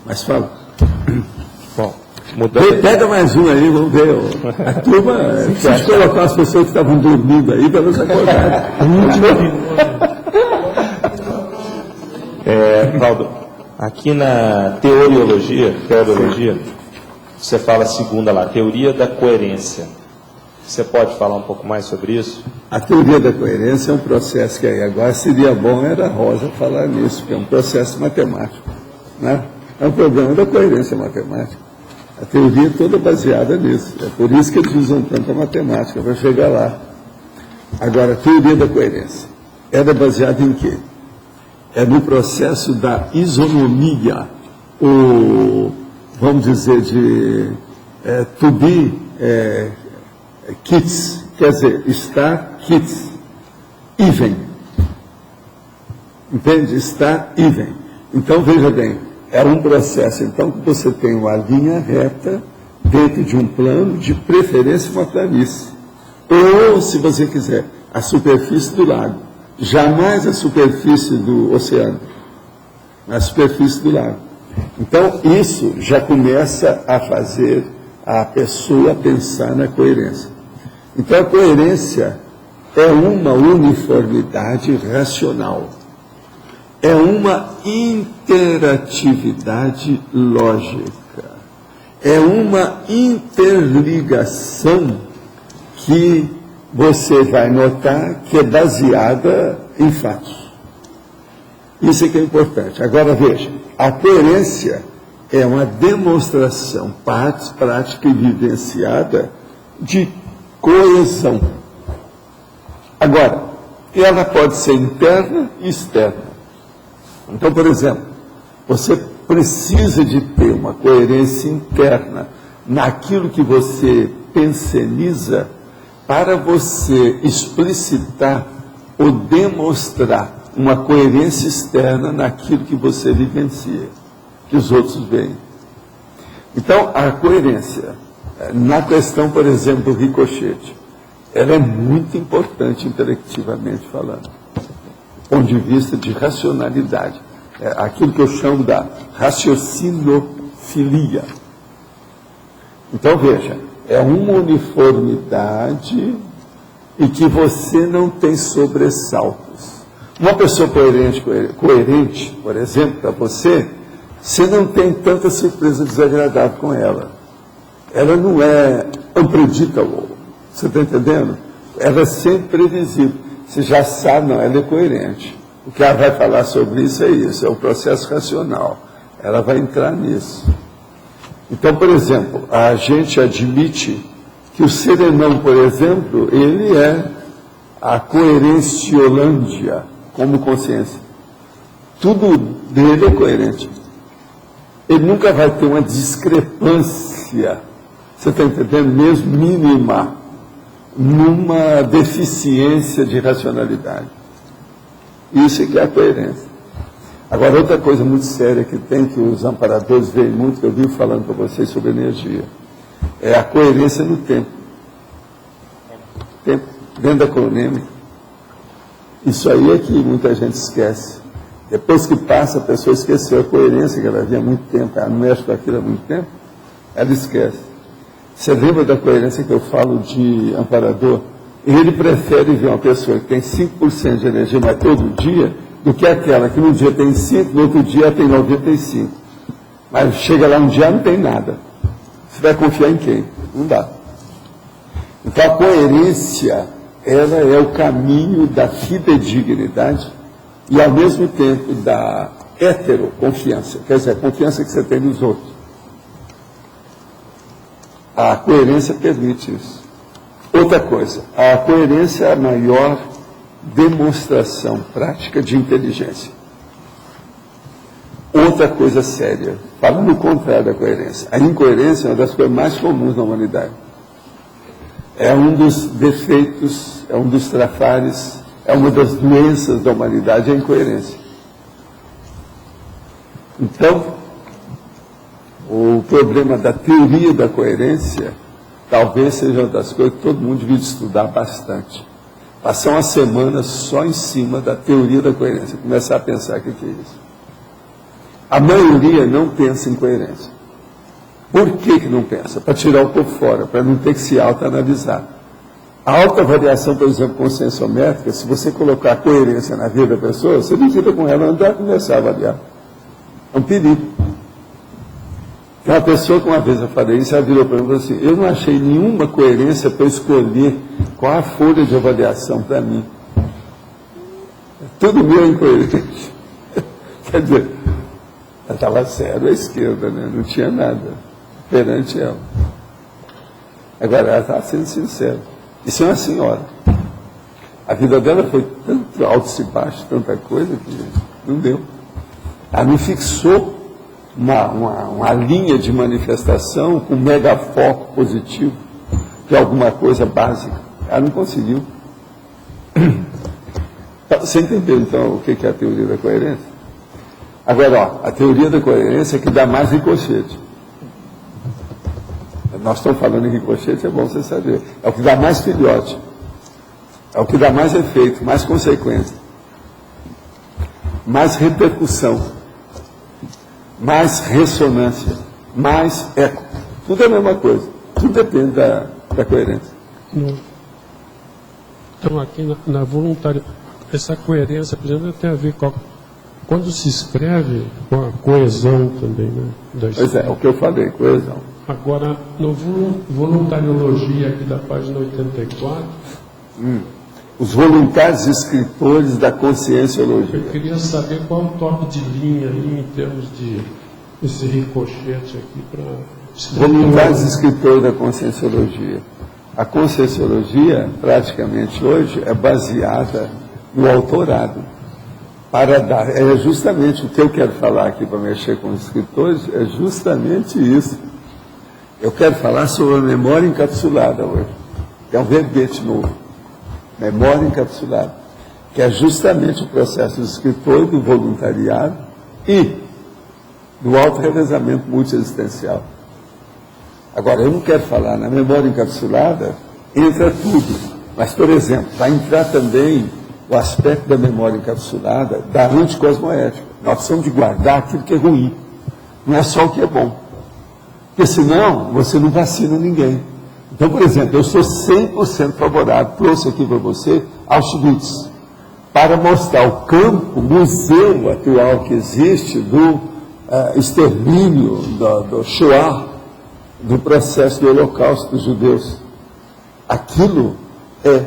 Mas fala. Bom, mudando... Pega mais um aí, vamos ver. A turma, precisa colocar as pessoas que estavam dormindo aí para elas acordarem. Valdo, aqui na teoriologia, você fala a segunda lá, teoria da coerência. Você pode falar um pouco mais sobre isso? A teoria da coerência é um processo que aí agora seria bom era a Rosa falar nisso, que é um processo matemático, né? É um problema da coerência matemática. A teoria é toda baseada nisso. É por isso que eles usam tanto a matemática, para chegar lá. Agora, a teoria da coerência era baseada em quê? É no processo da isonomia, ou, vamos dizer, de to be kits, quer dizer, estar kits, even. Entende? Estar even. Então, veja bem, é um processo, então, que você tem uma linha reta dentro de um plano, de preferência uma planície. Ou, se você quiser, a superfície do lago. Jamais a superfície do oceano, a superfície do lago. Então, isso já começa a fazer a pessoa pensar na coerência. Então, a coerência é uma uniformidade racional. É uma interatividade lógica. É uma interligação que você vai notar que é baseada em fatos. Isso é que é importante. Agora veja, a coerência é uma demonstração prática e vivenciada de coesão. Agora, ela pode ser interna e externa. Então, por exemplo, você precisa de ter uma coerência interna naquilo que você penseniza para você explicitar ou demonstrar uma coerência externa naquilo que você vivencia, que os outros veem. Então, a coerência, na questão, por exemplo, do ricochete, ela é muito importante intelectivamente falando, do ponto de vista de racionalidade, aquilo que eu chamo da raciocinofilia. Então, veja, é uma uniformidade e que você não tem sobressaltos. Uma pessoa coerente, por exemplo, para você não tem tanta surpresa desagradável com ela. Ela não é unpredictable, Você está entendendo? Ela é sempre previsível. Você já sabe, não, ela é coerente. O que ela vai falar sobre isso, é o processo racional. Ela vai entrar nisso. Então, por exemplo, a gente admite que o serenão, por exemplo, ele é a coerênciolândia como consciência. Tudo dele é coerente. Ele nunca vai ter uma discrepância, você está entendendo? Mesmo mínima, numa deficiência de racionalidade. Isso é que é a coerência. Agora, outra coisa muito séria que tem, que os amparadores veem muito, que eu vivo falando para vocês sobre energia, é a coerência no tempo. Tempo, dentro da cronômica. Isso aí é que muita gente esquece. Depois que passa, a pessoa esqueceu a coerência que ela havia há muito tempo, ela não mexe com aquilo há muito tempo, ela esquece. Você lembra da coerência que eu falo de amparador? Ele prefere ver uma pessoa que tem 5% de energia, mas todo dia, do que aquela que no dia tem 5%, no outro dia tem 95%. Mas chega lá um dia não tem nada. Você vai confiar em quem? Não dá. Então a coerência, ela é o caminho da fidedignidade e ao mesmo tempo da heteroconfiança, quer dizer, a confiança que você tem nos outros. A coerência permite isso. Outra coisa, a coerência é a maior demonstração prática de inteligência. Outra coisa séria, falando o contrário da coerência, a incoerência é uma das coisas mais comuns na humanidade. É um dos defeitos, é um dos trafares, é uma das doenças da humanidade, é a incoerência. Então, o problema da teoria da coerência talvez seja uma das coisas que todo mundo devia estudar bastante. Passar uma semana só em cima da teoria da coerência, começar a pensar o que é isso. A maioria não pensa em coerência. Por que não pensa? Para tirar o corpo fora, para não ter que se autoanalisar. A autoavaliação, por exemplo, conscienciométrica, se você colocar a coerência na vida da pessoa, você não fica com ela, não dá para começar a avaliar. É um perigo. Tem uma pessoa que uma vez eu falei isso, ela virou para mim e falou assim, eu não achei nenhuma coerência para escolher qual a folha de avaliação para mim. Tudo meu é incoerente. Quer dizer, ela estava séria à esquerda, né? Não tinha nada perante ela. Agora, ela estava sendo sincera. Isso é uma senhora. A vida dela foi tanto altos e baixos, tanta coisa, que não deu. Ela não fixou uma linha de manifestação com mega foco positivo de alguma coisa básica. Ela não conseguiu. Você entendeu, então, o que é a teoria da coerência? Agora, a teoria da coerência é que dá mais ricochete. Nós estamos falando em ricochete, é bom você saber. É o que dá mais filhote. É o que dá mais efeito, mais consequência. Mais repercussão. Mais ressonância. Mais eco. Tudo é a mesma coisa. Tudo depende da coerência. Então, aqui na voluntária, essa coerência, por exemplo, tem a ver com quando se escreve com a coesão também, né? Pois é, o que eu falei, coesão. Agora, no voluntariologia, aqui da página 84... Os voluntários escritores da conscienciologia. Eu queria saber qual o toque de linha aí, em termos de esse ricochete aqui para... Voluntários escritores da conscienciologia. A conscienciologia, praticamente hoje, é baseada no autorado. Para dar, é justamente o que eu quero falar aqui para mexer com os escritores, é justamente isso. Eu quero falar sobre a memória encapsulada hoje. É um verbete novo. Memória encapsulada. Que é justamente o processo do escritor, do voluntariado e do auto-revezamento multiexistencial. Agora, eu não quero falar na memória encapsulada, entra tudo. Mas, por exemplo, vai entrar também o aspecto da memória encapsulada da anticosmoética. Nós precisamos de guardar aquilo que é ruim. Não é só o que é bom. Porque senão, você não vacina ninguém. Então, por exemplo, eu sou 100% favorável, trouxe aqui para você Auschwitz, para mostrar o campo, museu atual que existe do extermínio, do Shoah, do processo do Holocausto dos judeus. Aquilo é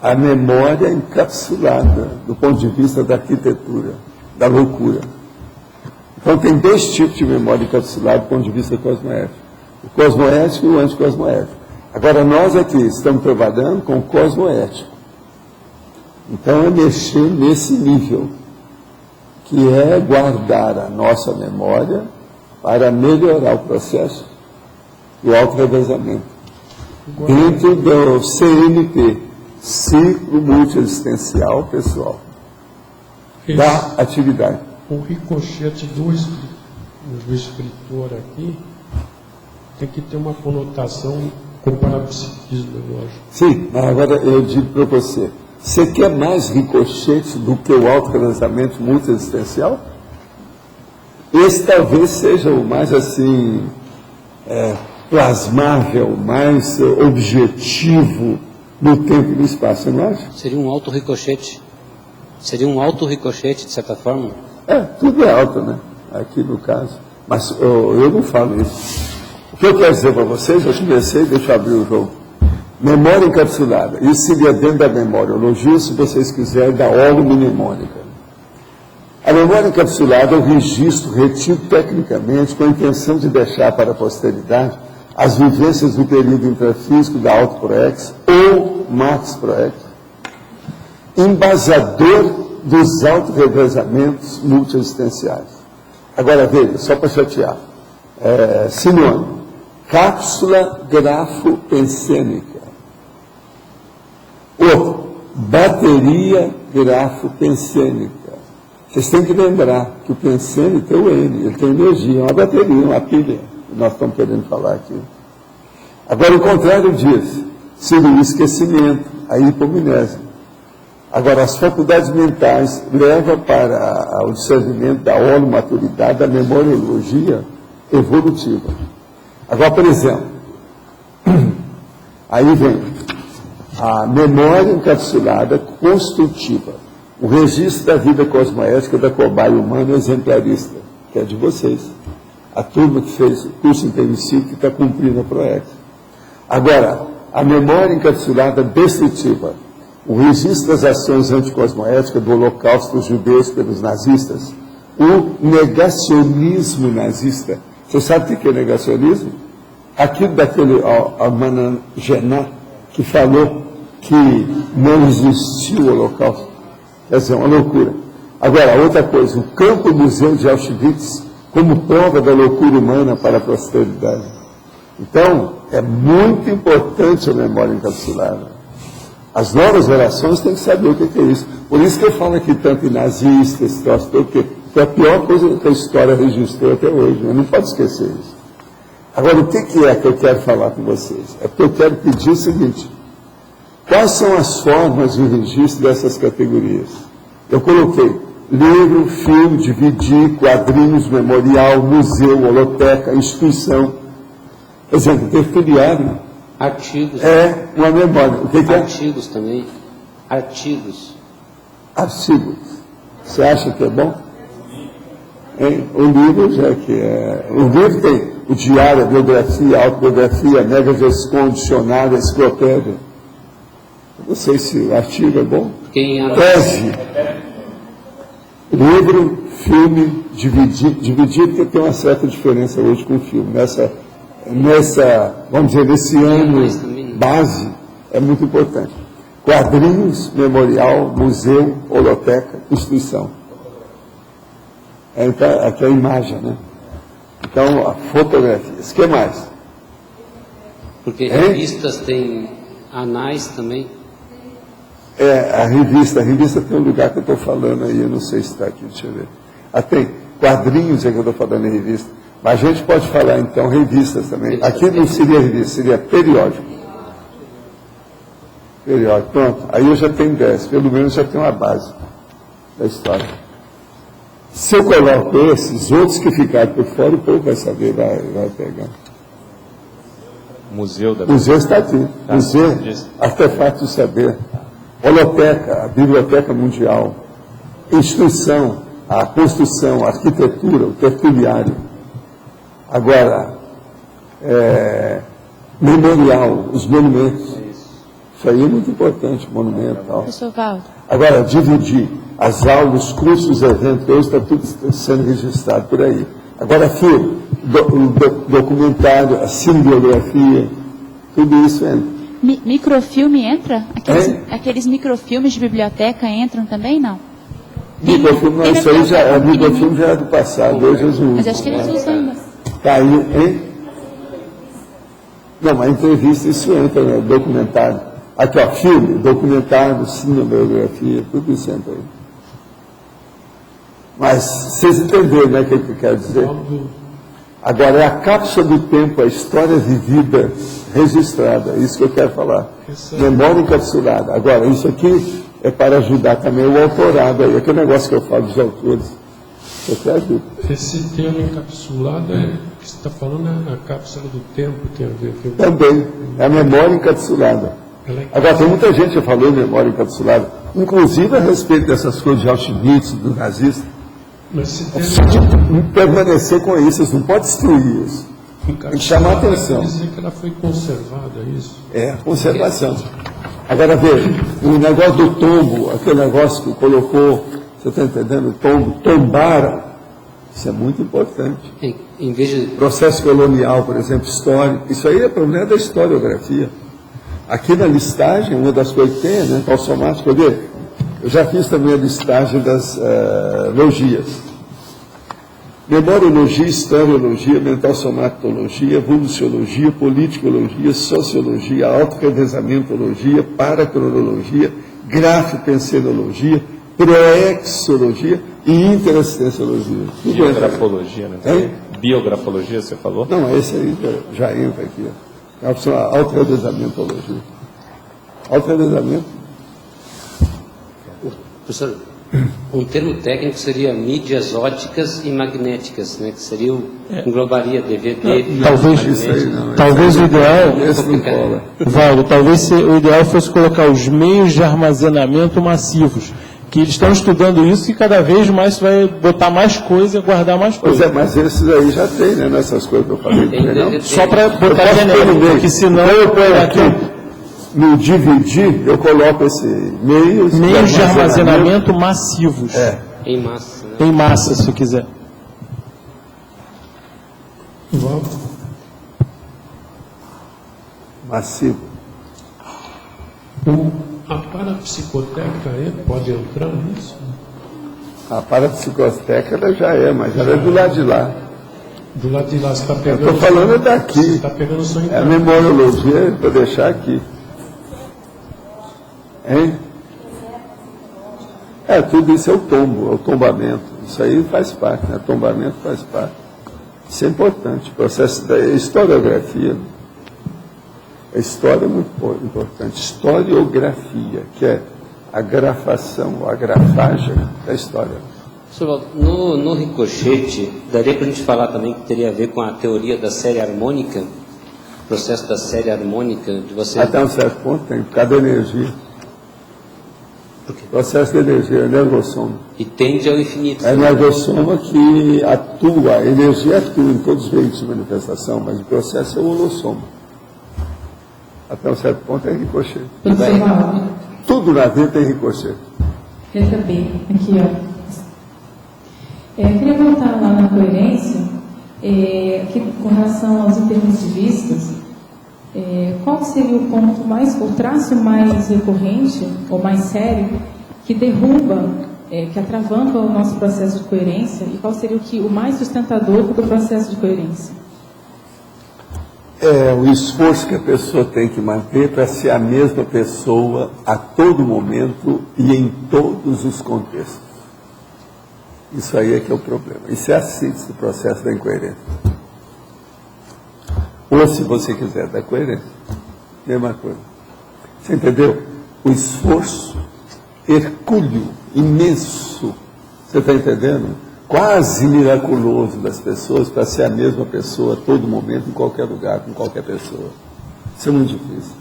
a memória encapsulada do ponto de vista da arquitetura, da loucura. Então tem dois tipos de memória encapsulada do ponto de vista cosmoético. O cosmoético e o anticosmoético. Agora nós aqui estamos trabalhando com o cosmoético. Então é mexer nesse nível, que é guardar a nossa memória para melhorar o processo do auto-revezamento. Dentro do CMP, Ciclo Multiexistencial Pessoal, da atividade. O ricochete do escritor aqui tem que ter uma conotação com o parapsiquismo, lógico. Sim, mas agora eu digo para você, você quer mais ricochete do que o auto-revezamento multiexistencial? Esse talvez seja o mais assim, plasmável, mais objetivo no tempo e no espaço, você não acha? Seria um auto-ricochete. Seria um auto-ricochete, de certa forma? Tudo é auto, né? Aqui no caso. Mas eu não falo isso. O que eu quero dizer para vocês, eu comecei, deixa eu abrir o jogo. Memória encapsulada. Isso seria dentro da memoriologia, se vocês quiserem, da holomnemônica. A memória encapsulada é o registro retido tecnicamente com a intenção de deixar para a posteridade as vivências do período intrafísico da autoproex ou max proex, embasador dos auto-revezamentos multiexistenciais. Agora veja, só para chatear, sinônimo, cápsula grafo-pensênica. Outro, bateria grafo-pensênica. Vocês têm que lembrar que o pensênio tem o N, ele tem energia, uma bateria, uma pilha, que nós estamos querendo falar aqui. Agora, o contrário disso, seria o esquecimento, a hipomnésia. Agora, as faculdades mentais levam para o discernimento da holomaturidade, da memoriologia evolutiva. Agora, por exemplo, aí vem a memória encapsulada construtiva, o registro da vida cosmoética da cobaia humana exemplarista, que é de vocês, a turma que fez o curso intermissivo que está cumprindo a PROEX. Agora, a memória encapsulada destrutiva, o registro das ações anticosmoéticas do holocausto dos judeus pelos nazistas, o negacionismo nazista. Você sabe o que é negacionismo? Aquilo daquele Almanan Genat, que falou que não existiu o holocausto. Quer dizer, uma loucura. Agora, outra coisa, o campo museu de Auschwitz como prova da loucura humana para a posteridade. Então, é muito importante a memória encapsulada. As novas gerações têm que saber o que é isso. Por isso que eu falo aqui tanto em nazistas, esse troço, porque é a pior coisa que a história registrou até hoje. Né? Não pode esquecer isso. Agora, o que é que eu quero falar com vocês? É porque eu quero pedir o seguinte: quais são as formas de registro dessas categorias? Eu coloquei livro, filme, dividir, quadrinhos, memorial, museu, holoteca, instituição. Por exemplo, tertuliário. Artigos. É uma memória. O que é? Artigos também. Artigos. Artigos. Você acha que é bom? O livro, já que é... O livro tem o diário, a biografia, a autobiografia, a megagescom, dicionário, a enciclopédia. Não sei se o artigo é bom. Tese. Livro, filme, dividir, porque tem uma certa diferença hoje com o filme. Nessa, vamos dizer, nesse ano base, é muito importante. Quadrinhos, memorial, museu, holoteca, instituição. Então, aqui é a imagem, né? Então, a fotografia. O que mais? Porque revistas têm anais também. A revista tem um lugar que eu estou falando aí, eu não sei se está aqui, deixa eu ver. Tem quadrinhos é que eu estou falando em revista. Mas a gente pode falar, então, revistas também. Aqui não seria revista, seria periódico. Periódico, pronto. Aí eu já tenho 10, pelo menos já tenho uma base da história. Se eu coloco esses, outros que ficarem por fora, o povo vai saber, vai pegar. Museu está aqui. Museu, artefato do saber. Holoteca, a Biblioteca Mundial. Instituição, a construção, a arquitetura, o tertuliário. Agora, memorial, os monumentos. Isso aí é muito importante, monumento e tal. Professor Valdo. Agora, dividir as aulas, os cursos, eventos, hoje está tudo sendo registrado por aí. Agora, filme, documentário, a cinebiografia, tudo isso entra. Microfilme entra? Aqueles microfilmes de biblioteca entram também, não? Microfilme, não, isso aí já, microfilme já é do passado, hoje eles usam. Mas acho que eles usam ainda. Tá aí, hein? Não, mas entrevista isso entra, né? Documentário. Aqui, ó, filme, documentário, cinebiografia, tudo isso entra aí. Mas vocês entenderam, né, o que eu quero dizer? Agora, é a cápsula do tempo, a história vivida, registrada, é isso que eu quero falar. Memória encapsulada. Agora, isso aqui é para ajudar também o autorado aí, aquele negócio que eu falo dos autores. Você ajuda. Esse termo encapsulado, que você está falando, é a cápsula do tempo, tem a ver com... Também, é a memória encapsulada. Agora, tem muita gente que falou em memória encapsulada, inclusive a respeito dessas coisas de Auschwitz, do nazista. Mas se tem... permanecer com isso, você não pode destruir isso. Tem que chamar a atenção. Quer dizer que ela foi conservada, isso? É, conservação. Agora, veja, o negócio do tombo, aquele negócio que colocou, você está entendendo? O tombo, tombaram. Isso é muito importante. Em vez de... Processo colonial, por exemplo, histórico. Isso aí é problema da historiografia. Aqui na listagem, uma das coisas que tem, né, calçomático, eu já fiz também a listagem das logias. Memoriologia, historiologia, mental-somatologia, evoluciologia, politicologia, sociologia, autorrevesamentologia, paracronologia, grafo-pensenologia, proexologia e interassistenciologia. Biografologia, né? Biografologia, você falou? Não, esse aí já entra aqui. É a opção autorrevesamentologia. Autorrevesamento. Professor, um termo técnico seria mídias ópticas e magnéticas, né? Que seria englobaria DVD, talvez o ideal, Valdo, talvez o ideal fosse colocar os meios de armazenamento massivos, que eles estão estudando isso e cada vez mais vai botar mais coisa e guardar mais coisa. Pois é, mas esses aí já tem, né? Nessas coisas que eu falei. Só para botar genérico, porque senão eu ponho aqui no dividir, eu coloco esse meios de armazenamento massivos. Em massa. Né? Em massa, se quiser. Massivo. A parapsicoteca pode entrar nisso? A parapsicoteca ela já é, mas ela é do lado de lá. Do lado de lá, você está pegando... Eu estou falando daqui. Você está pegando só em a memoriologia, para deixar aqui. Hein? Tudo isso é o tombo, é o tombamento. Isso aí faz parte, né? Tombamento faz parte. Isso é importante. O processo da historiografia. A história é muito importante. Historiografia, que é a grafação, a grafagem da história. Professor, no ricochete, daria para a gente falar também que teria a ver com a teoria da série harmônica? O processo da série harmônica de você... Até um certo ponto tem, por causa da energia. Por quê? Processo de energia, energossoma. E tende ao infinito. É a energossoma que atua, a energia atua em todos os veículos de manifestação, mas o processo é o holossoma. Até um certo ponto é ricochete. Tudo na vida tem ricochete. Letra B, aqui, ó. Eu queria voltar lá na coerência, que, com relação aos intermissivistas, qual seria o ponto o traço mais recorrente, ou mais sério, que derruba, que atravanca o nosso processo de coerência, e qual seria o mais sustentador do processo de coerência? É o esforço que a pessoa tem que manter para ser a mesma pessoa a todo momento e em todos os contextos. Isso aí é que é o problema. Isso é a síntese do processo da incoerência. Ou, se você quiser, da coerência. Mesma coisa. Você entendeu? O esforço hercúleo, imenso, você está entendendo? Quase miraculoso das pessoas para ser a mesma pessoa a todo momento, em qualquer lugar, com qualquer pessoa. Isso é muito difícil.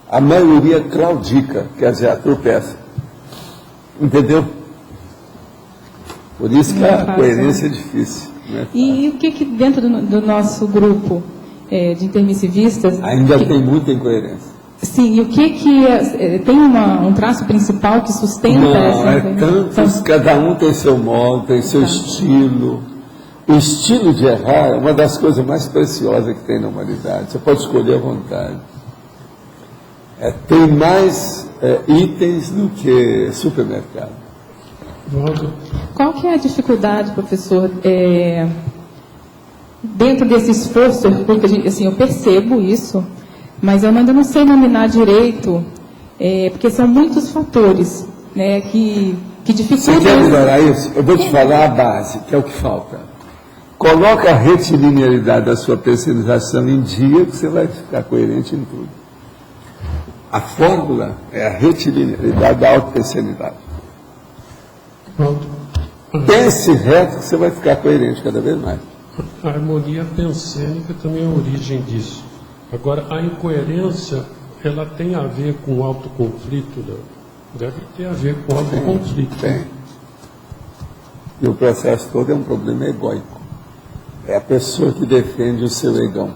A maioria claudica, quer dizer, tropeça. Entendeu? Por isso que a coerência é difícil. Né? E o que dentro do nosso grupo de intermissivistas... Ainda tem muita incoerência. Sim, e o que tem um traço principal que sustenta essa... Tantos, cada um tem seu modo, tem seu estilo. O estilo de errar é uma das coisas mais preciosas que tem na humanidade. Você pode escolher à vontade. Tem mais itens do que supermercado. Qual que é a dificuldade, professor, dentro desse esforço? Porque assim, eu percebo isso, mas eu ainda não sei nominar direito, porque são muitos fatores, né, que dificultam... Você quer melhorar isso? Eu vou te falar a base, que é o que falta. Coloca a retilinearidade da sua personalização em dia, que você vai ficar coerente em tudo. A fórmula é a retilinearidade da autopensanidade. Pense reto, que você vai ficar coerente cada vez mais. A harmonia pensênica também é a origem disso. Agora, a incoerência, ela tem a ver com o autoconflito? Né? Deve ter a ver com o autoconflito. Tem. E o processo todo é um problema egóico. É a pessoa que defende o seu egão.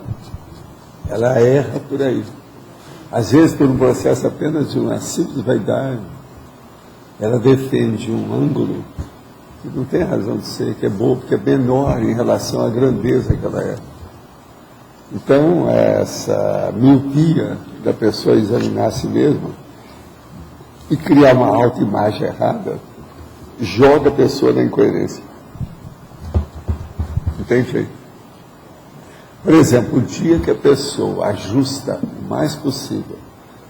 Ela erra por aí. Às vezes, por um processo apenas de uma simples vaidade, ela defende um ângulo que não tem razão de ser, que é bobo, que é menor em relação à grandeza que ela é. Então, essa miopia da pessoa examinar a si mesma e criar uma autoimagem errada, joga a pessoa na incoerência. Não tem jeito. Por exemplo, o dia que a pessoa ajusta o mais possível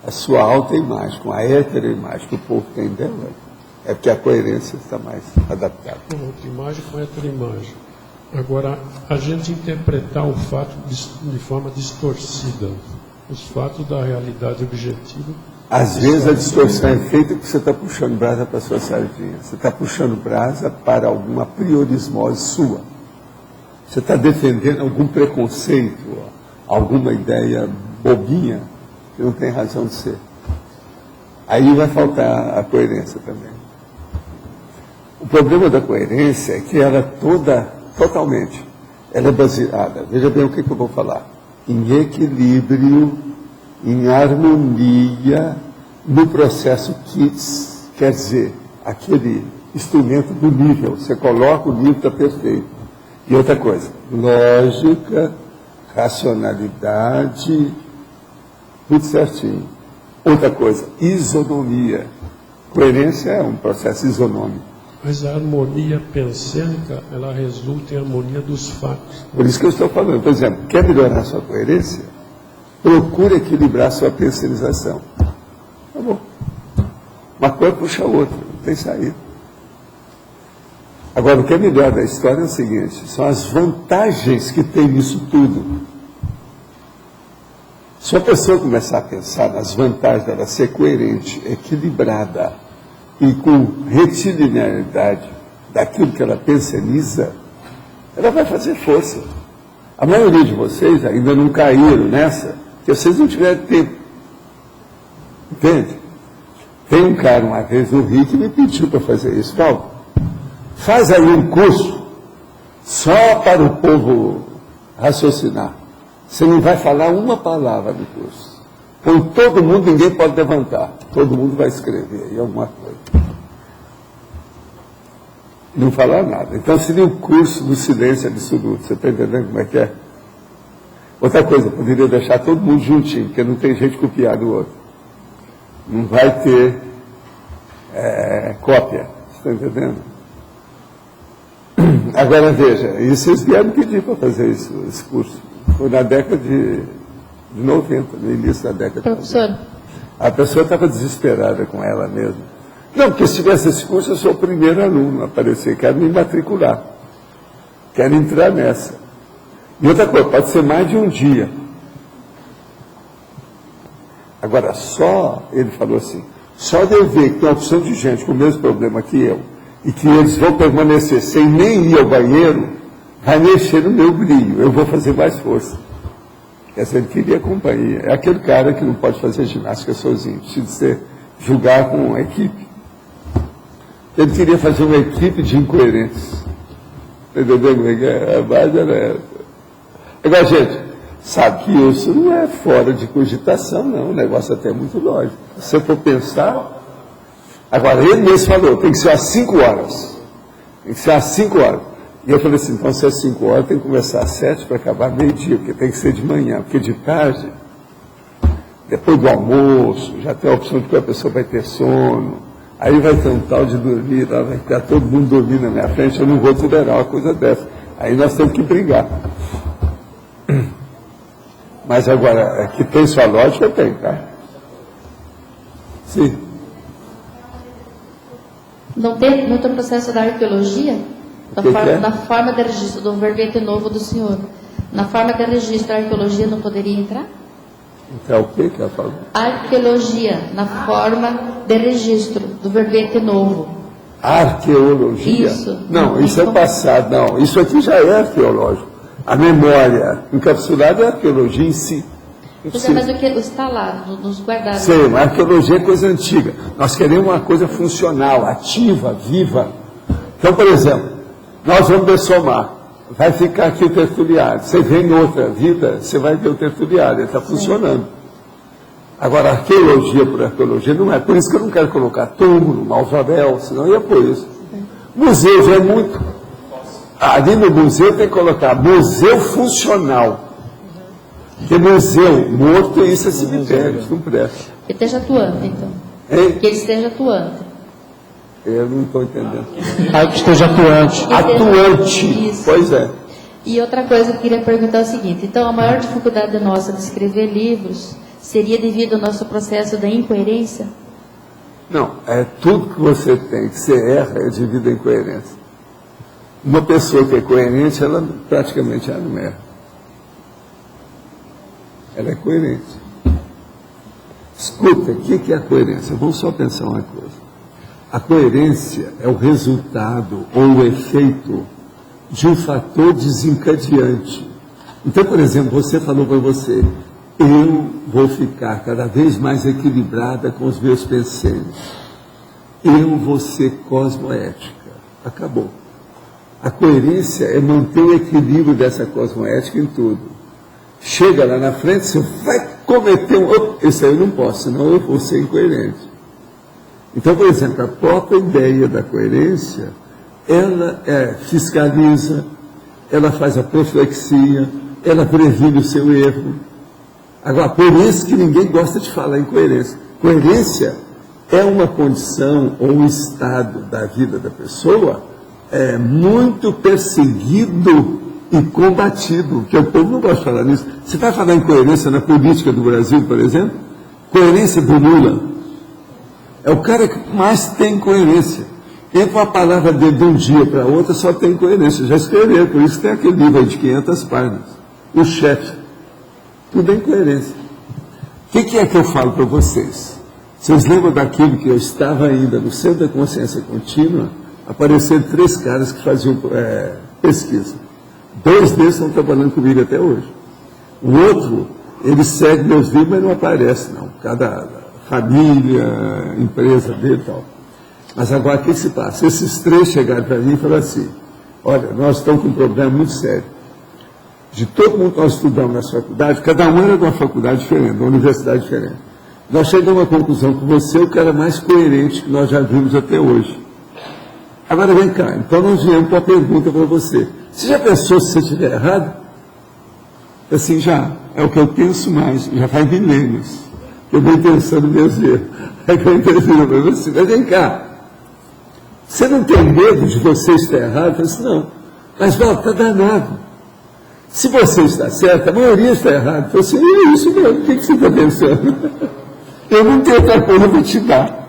a sua autoimagem com a heteroimagem que o povo tem dela, é porque a coerência está mais adaptada. Autoimagem com heteroimagem. Agora, a gente interpretar o fato de forma distorcida, os fatos da realidade objetiva. Às vezes a distorção é feita porque você está puxando brasa para a sua sardinha. Você está puxando brasa para alguma priorismose sua. Você está defendendo algum preconceito, alguma ideia bobinha que não tem razão de ser. Aí vai faltar a coerência também. O problema da coerência é que ela totalmente, ela é baseada, veja bem o que eu vou falar, em equilíbrio, em harmonia, no processo KITS, quer dizer, aquele instrumento do nível, você coloca, o nível está perfeito. E outra coisa, lógica, racionalidade, tudo certinho. Outra coisa, isonomia. Coerência é um processo isonômico. Mas a harmonia pensênica, ela resulta em harmonia dos fatos. Por isso que eu estou falando. Por exemplo, quer melhorar a sua coerência? Procure equilibrar a sua pensarização. Tá bom. Uma coisa puxa a outra, não tem saída. Agora, o que é melhor da história é o seguinte, são as vantagens que tem nisso tudo. Se a pessoa começar a pensar nas vantagens dela ser coerente, equilibrada e com retilinearidade daquilo que ela penseniza, ela vai fazer força. A maioria de vocês ainda não caíram nessa, porque vocês não tiveram tempo. Entende? Tem um cara uma vez no Rio que me pediu para fazer isso. Paulo, faz aí um curso só para o povo raciocinar. Você não vai falar uma palavra no curso. Com todo mundo, ninguém pode levantar. Todo mundo vai escrever aí alguma coisa. Não falar nada. Então seria o curso do silêncio absoluto. Você está entendendo como é que é? Outra coisa, poderia deixar todo mundo juntinho, porque não tem gente copiar do outro. Não vai ter cópia. Você está entendendo? Agora veja, e vocês vieram pedir para fazer esse curso. Foi na década de 90, no início da década de 90. Professor. A pessoa estava desesperada com ela mesma. Não, porque se tivesse esse curso, eu sou o primeiro aluno a aparecer, quero me matricular. Quero entrar nessa. E outra coisa, pode ser mais de um dia. Agora, ele falou assim, só de eu ver que tem uma opção de gente com o mesmo problema que eu, e que eles vão permanecer sem nem ir ao banheiro, vai mexer no meu brilho, eu vou fazer mais força. Essa ele queria companhia. É aquele cara que não pode fazer ginástica sozinho, precisa ser julgar com uma equipe. Ele queria fazer uma equipe de incoerentes. Entendeu como é que é? A base era essa. Agora, gente, sabe que isso não é fora de cogitação, não. O negócio até é muito lógico. Se eu for pensar... Agora, ele mesmo falou, tem que ser às 5 horas. Tem que ser às 5 horas. E eu falei assim, então se é 5 horas, tem que começar às 7 para acabar meio-dia, porque tem que ser de manhã. Porque de tarde, depois do almoço, já tem a opção de que a pessoa vai ter sono. Aí vai ter um tal de dormir, vai ficar todo mundo dormindo na minha frente, eu não vou tolerar uma coisa dessa. Aí nós temos que brigar. Mas agora, que tem sua lógica, tem, tá? Sim. Não tem no processo da arqueologia, na forma de registro do verbete novo do senhor, na forma de registro da arqueologia não poderia entrar? Então, o que ela falou? Arqueologia, na forma de registro do verbete novo. Arqueologia? Isso. Não, isso é passado. Não, isso aqui já é arqueológico. A memória encapsulada é arqueologia em si. Mas o que está lá, nos guardados? Sim, a arqueologia é coisa antiga. Nós queremos uma coisa funcional, ativa, viva. Então, por exemplo, nós vamos dessomar. Vai ficar aqui o tertuliário. Você vem em outra vida, você vai ver o tertuliário. Ele está funcionando. Agora, arqueologia por arqueologia não é. Por isso que eu não quero colocar túmulo, mausoléu, senão ia por isso. Museu já é muito. Ali no museu tem que colocar museu funcional. Porque museu morto, isso é cemitério, isso não presta. Que esteja atuante, então. Hein? Que ele esteja atuante. Eu não estou entendendo. Que esteja atuante. Atuante, isso. Pois é. E outra coisa que eu queria perguntar é o seguinte, então a maior dificuldade nossa de escrever livros seria devido ao nosso processo da incoerência? Não, é tudo que você tem, que você erra, é devido à incoerência. Uma pessoa que é coerente, ela praticamente não erra. Ela é coerente. Escuta, o que é a coerência? Vamos só pensar uma coisa. A coerência é o resultado ou o efeito de um fator desencadeante. Então, por exemplo, você falou para você, eu vou ficar cada vez mais equilibrada com os meus pensamentos. Eu vou ser cosmoética. Acabou. A coerência é manter o equilíbrio dessa cosmoética em tudo. Chega lá na frente, você vai cometer esse aí eu não posso, senão eu vou ser incoerente. Então, por exemplo, a própria ideia da coerência, ela fiscaliza, ela faz a profilexia, ela previne o seu erro. Agora, por isso que ninguém gosta de falar em coerência. Coerência é uma condição ou um estado da vida da pessoa muito perseguido e combatido, que o povo não gosta de falar nisso. Você vai falar em coerência na política do Brasil, por exemplo? Coerência do Lula. É o cara que mais tem coerência. Entra uma palavra dele de um dia para outro, só tem coerência. Já escreveu, por isso tem aquele livro aí de 500 páginas. O chefe. Tudo é incoerência. O que é que eu falo para vocês? Vocês lembram daquilo que eu estava ainda no Centro da Consciência Contínua? Apareceram 3 caras que faziam pesquisa. 2 deles estão trabalhando comigo até hoje. O outro, ele segue meus livros, mas não aparece, não. Cada família, empresa dele e tal. Mas agora, o que se passa? Esses 3 chegaram para mim e falaram assim, olha, nós estamos com um problema muito sério. De todo mundo que nós estudamos nas faculdades, cada um era de uma faculdade diferente, de uma universidade diferente. Nós chegamos à conclusão que você é o cara mais coerente que nós já vimos até hoje. Agora vem cá, então nós viemos com a pergunta para você. Você já pensou se você estiver errado? Assim, já. É o que eu penso mais. Já faz milênios. Eu venho pensando meus erros. É que eu interfiro para você. Mas vem cá. Você não tem medo de você estar errado? Eu falei assim, não. Mas, Valdo, está danado. Se você está certo, a maioria está errada. Eu falei assim, é isso mesmo. O que você está pensando? Eu não tenho outra coisa para te dar.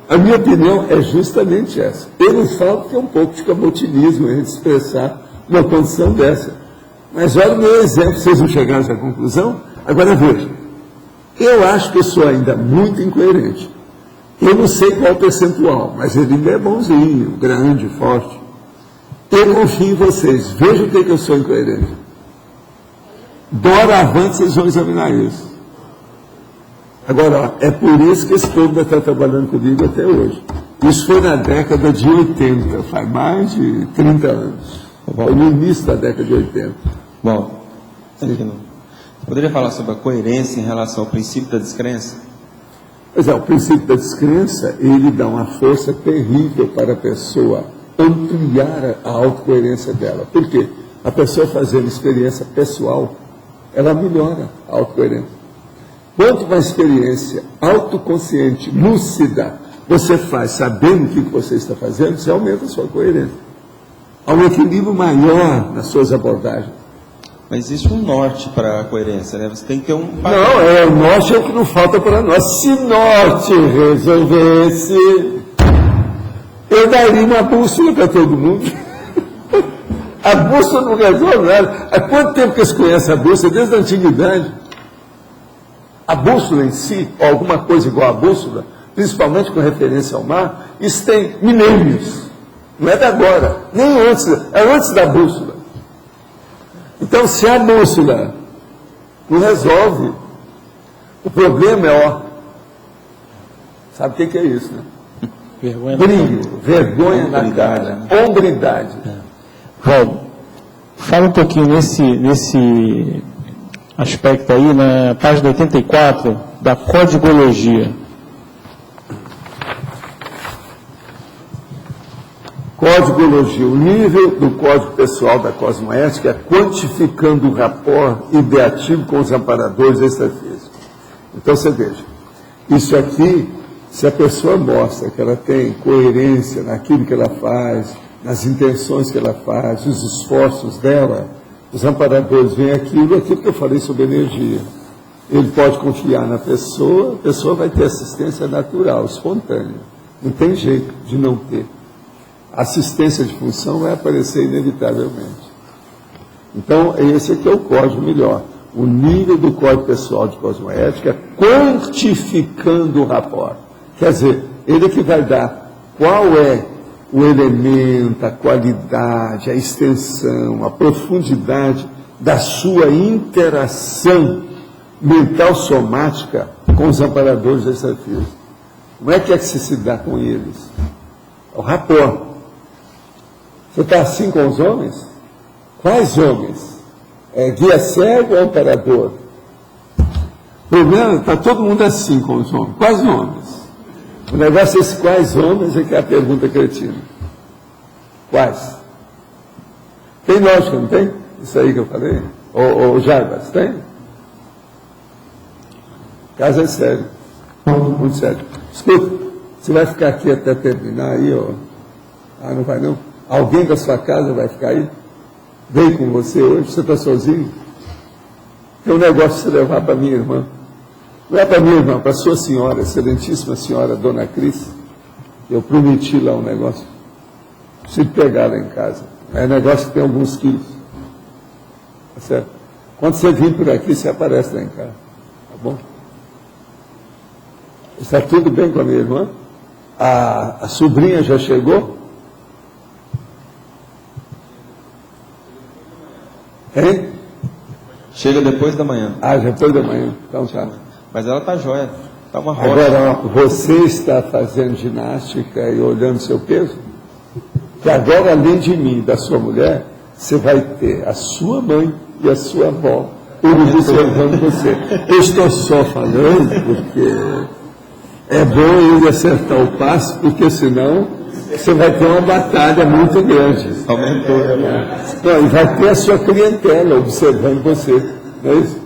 A minha opinião é justamente essa. Eu não falo que é um pouco de cabotinismo a gente expressar uma condição dessa. Mas olha o meu exemplo, vocês não chegaram a essa conclusão? Agora veja, eu acho que eu sou ainda muito incoerente. Eu não sei qual o percentual, mas ele ainda é bonzinho, grande, forte. Eu confio em vocês, vejam o que eu sou incoerente. Bora avante, vocês vão examinar isso. Agora, é por isso que esse povo vai estar trabalhando comigo até hoje. Isso foi na década de 80, faz mais de 30 anos. Foi no início da década de 80. Bom, Poderia falar sobre a coerência em relação ao princípio da descrença? Pois é, o princípio da descrença, ele dá uma força terrível para a pessoa ampliar a autocoerência dela. Por quê? A pessoa fazendo experiência pessoal, ela melhora a autocoerência. Quanto mais experiência autoconsciente, lúcida, você faz sabendo o que você está fazendo, você aumenta a sua coerência. Há um equilíbrio maior nas suas abordagens. Mas existe um norte para a coerência, né? Você tem que ter um... Não, o norte é o que não falta para nós. Se norte resolvesse, eu daria uma bússola para todo mundo. A bússola não resolve nada. Há quanto tempo que eles conhecem a bússola? Desde a antiguidade. A bússola em si, ou alguma coisa igual à bússola, principalmente com referência ao mar, isso tem milênios. Não é de agora, nem antes, é antes da bússola. Então, se a bússola não resolve, o problema é, sabe o que é isso, né? Vergonha. Brilho, vergonha na cara, hombridade. Valdo, fala um pouquinho nesse aspecto aí, na página 84, da codigologia. Códigologia, o nível do código pessoal da cosmoética, quantificando o rapport ideativo com os amparadores extrafísicos. Então você veja, isso aqui, se a pessoa mostra que ela tem coerência naquilo que ela faz, nas intenções que ela faz, os esforços dela, os amparadores veem aquilo que eu falei sobre energia. Ele pode confiar na pessoa, a pessoa vai ter assistência natural, espontânea. Não tem jeito de não ter. Assistência de função vai aparecer inevitavelmente. Então, esse aqui é o código melhor. O nível do código pessoal de cosmoética quantificando o rapport. Quer dizer, ele é que vai dar qual é o elemento, a qualidade, a extensão, a profundidade da sua interação mental somática com os amparadores extrafísicos. Como é que se dá com eles? O rapport. Você está assim com os homens? Quais homens? Guia cego ou amparador? O problema está todo mundo assim com os homens. Quais homens? O negócio é esse quais homens é que é a pergunta cretina. Quais? Tem lógica, não tem? Isso aí que eu falei? Ou Jarbas, tem? O caso é sério. Muito sério. Escuta, você vai ficar aqui até terminar aí, ó. Ah, não vai não? Alguém da sua casa vai ficar aí? Veio com você hoje? Você está sozinho? Tem um negócio de você levar para minha irmã. Não é para minha irmã, para a sua senhora, excelentíssima senhora Dona Cris. Eu prometi lá um negócio. Preciso pegar lá em casa. É um negócio que tem alguns quilos. Tá certo? Quando você vir por aqui, você aparece lá em casa. Tá bom? Está tudo bem com a minha irmã? A sobrinha já chegou? Hein? Chega depois da manhã. Ah, depois da manhã. Então tá. Mas ela tá jóia. Tá uma rocha. Agora, você está fazendo ginástica e olhando seu peso? Que agora, além de mim, da sua mulher, você vai ter a sua mãe e a sua avó observando você. Eu estou só falando porque é bom ele acertar o passo, porque senão você vai ter uma batalha muito grande. Aumentou, né? Não, e vai ter a sua clientela observando você. Não é isso?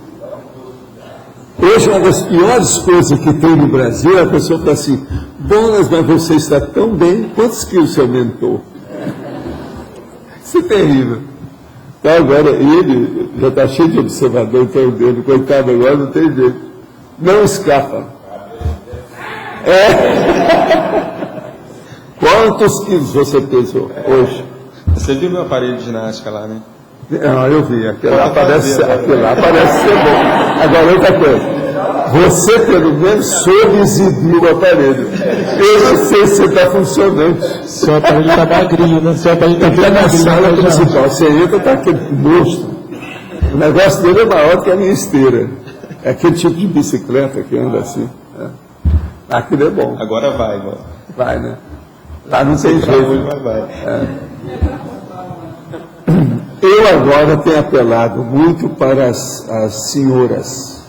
Hoje, uma das piores coisas que tem no Brasil, a pessoa fala assim, Bonas, mas você está tão bem, quantos quilos você aumentou? Isso é terrível. Então agora, ele já está cheio de observador em torno dele, coitado, agora não tem jeito. Não escapa. Quantos quilos você pesou hoje? Você viu meu aparelho de ginástica lá, né? Não, eu vi. Aquilo lá parece ser bom. Agora, outra coisa. Você, pelo menos, soube exibir o aparelho. Eu não sei se está funcionando. Seu aparelho está magrinho, né? Seu aparelho está magrinho. Na sala principal, você entra, está aquele monstro. O negócio dele é maior que a minha esteira. É aquele tipo de bicicleta que anda assim. Aquilo é bom. Agora vai, mano. Vai, né? Lá não tem jeito. Vai. Eu agora tenho apelado muito para as senhoras.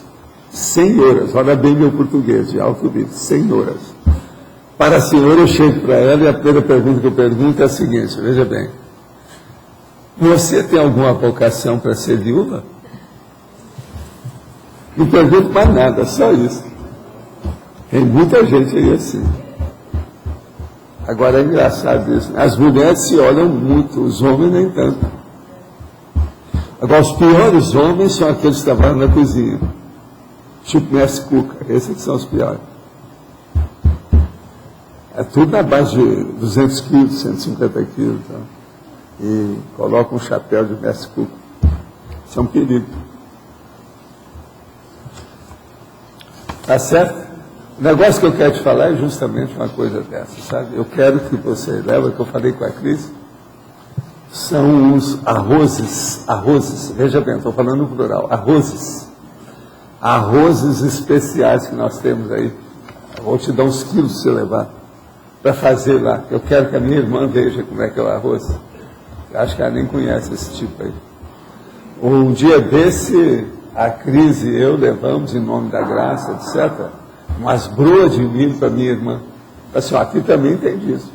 Senhoras, olha bem meu português, de alto nível, senhoras. Para a senhora, eu chego para ela e a primeira pergunta que eu pergunto é a seguinte, veja bem. Você tem alguma vocação para ser viúva? Não pergunto mais nada, só isso. Tem muita gente aí assim. Agora é engraçado isso. As mulheres se olham muito, os homens nem tanto. Agora, os piores homens são aqueles que trabalham na cozinha. Tipo mestre Cuca, esses que são os piores. É tudo na base de 200 quilos, 150 quilos. Tá? E coloca um chapéu de mestre Cuca. Isso é um perigo. Tá certo? O negócio que eu quero te falar é justamente uma coisa dessa, sabe? Eu quero que você, lembra que eu falei com a Cris? São os arrozes, veja bem, estou falando no plural, arrozes especiais que nós temos aí. Eu vou te dar uns quilos para você levar, para fazer lá. Eu quero que a minha irmã veja como é que é o arroz. Eu acho que ela nem conhece esse tipo aí. Um dia desse, a Cris e eu levamos, em nome da graça, etc., umas broas de milho para minha irmã. Assim, aqui também tem disso.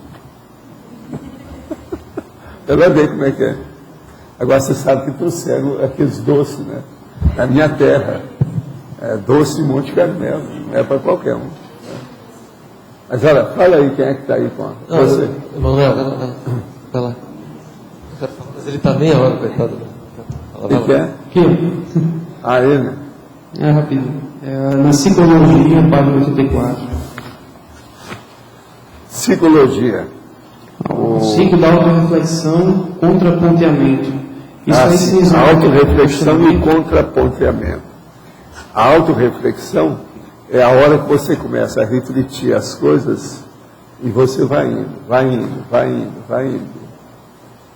Eu não sei como é que é. Agora você sabe que trouxeram aqueles doces, né? Na minha terra. É doce de Monte Carmelo. Não é para qualquer um. Mas olha, fala aí quem é que está aí com você. Emanuel, vai lá. Mas ele está meia hora, coitado. Quem que é? Quem? Ah, ele. É rápido. Na psicologia, página 84. Psicologia. O ciclo da autorreflexão, contraponteamento. Isso a autorreflexão e contraponteamento. A autorreflexão é a hora que você começa a refletir as coisas e você vai indo.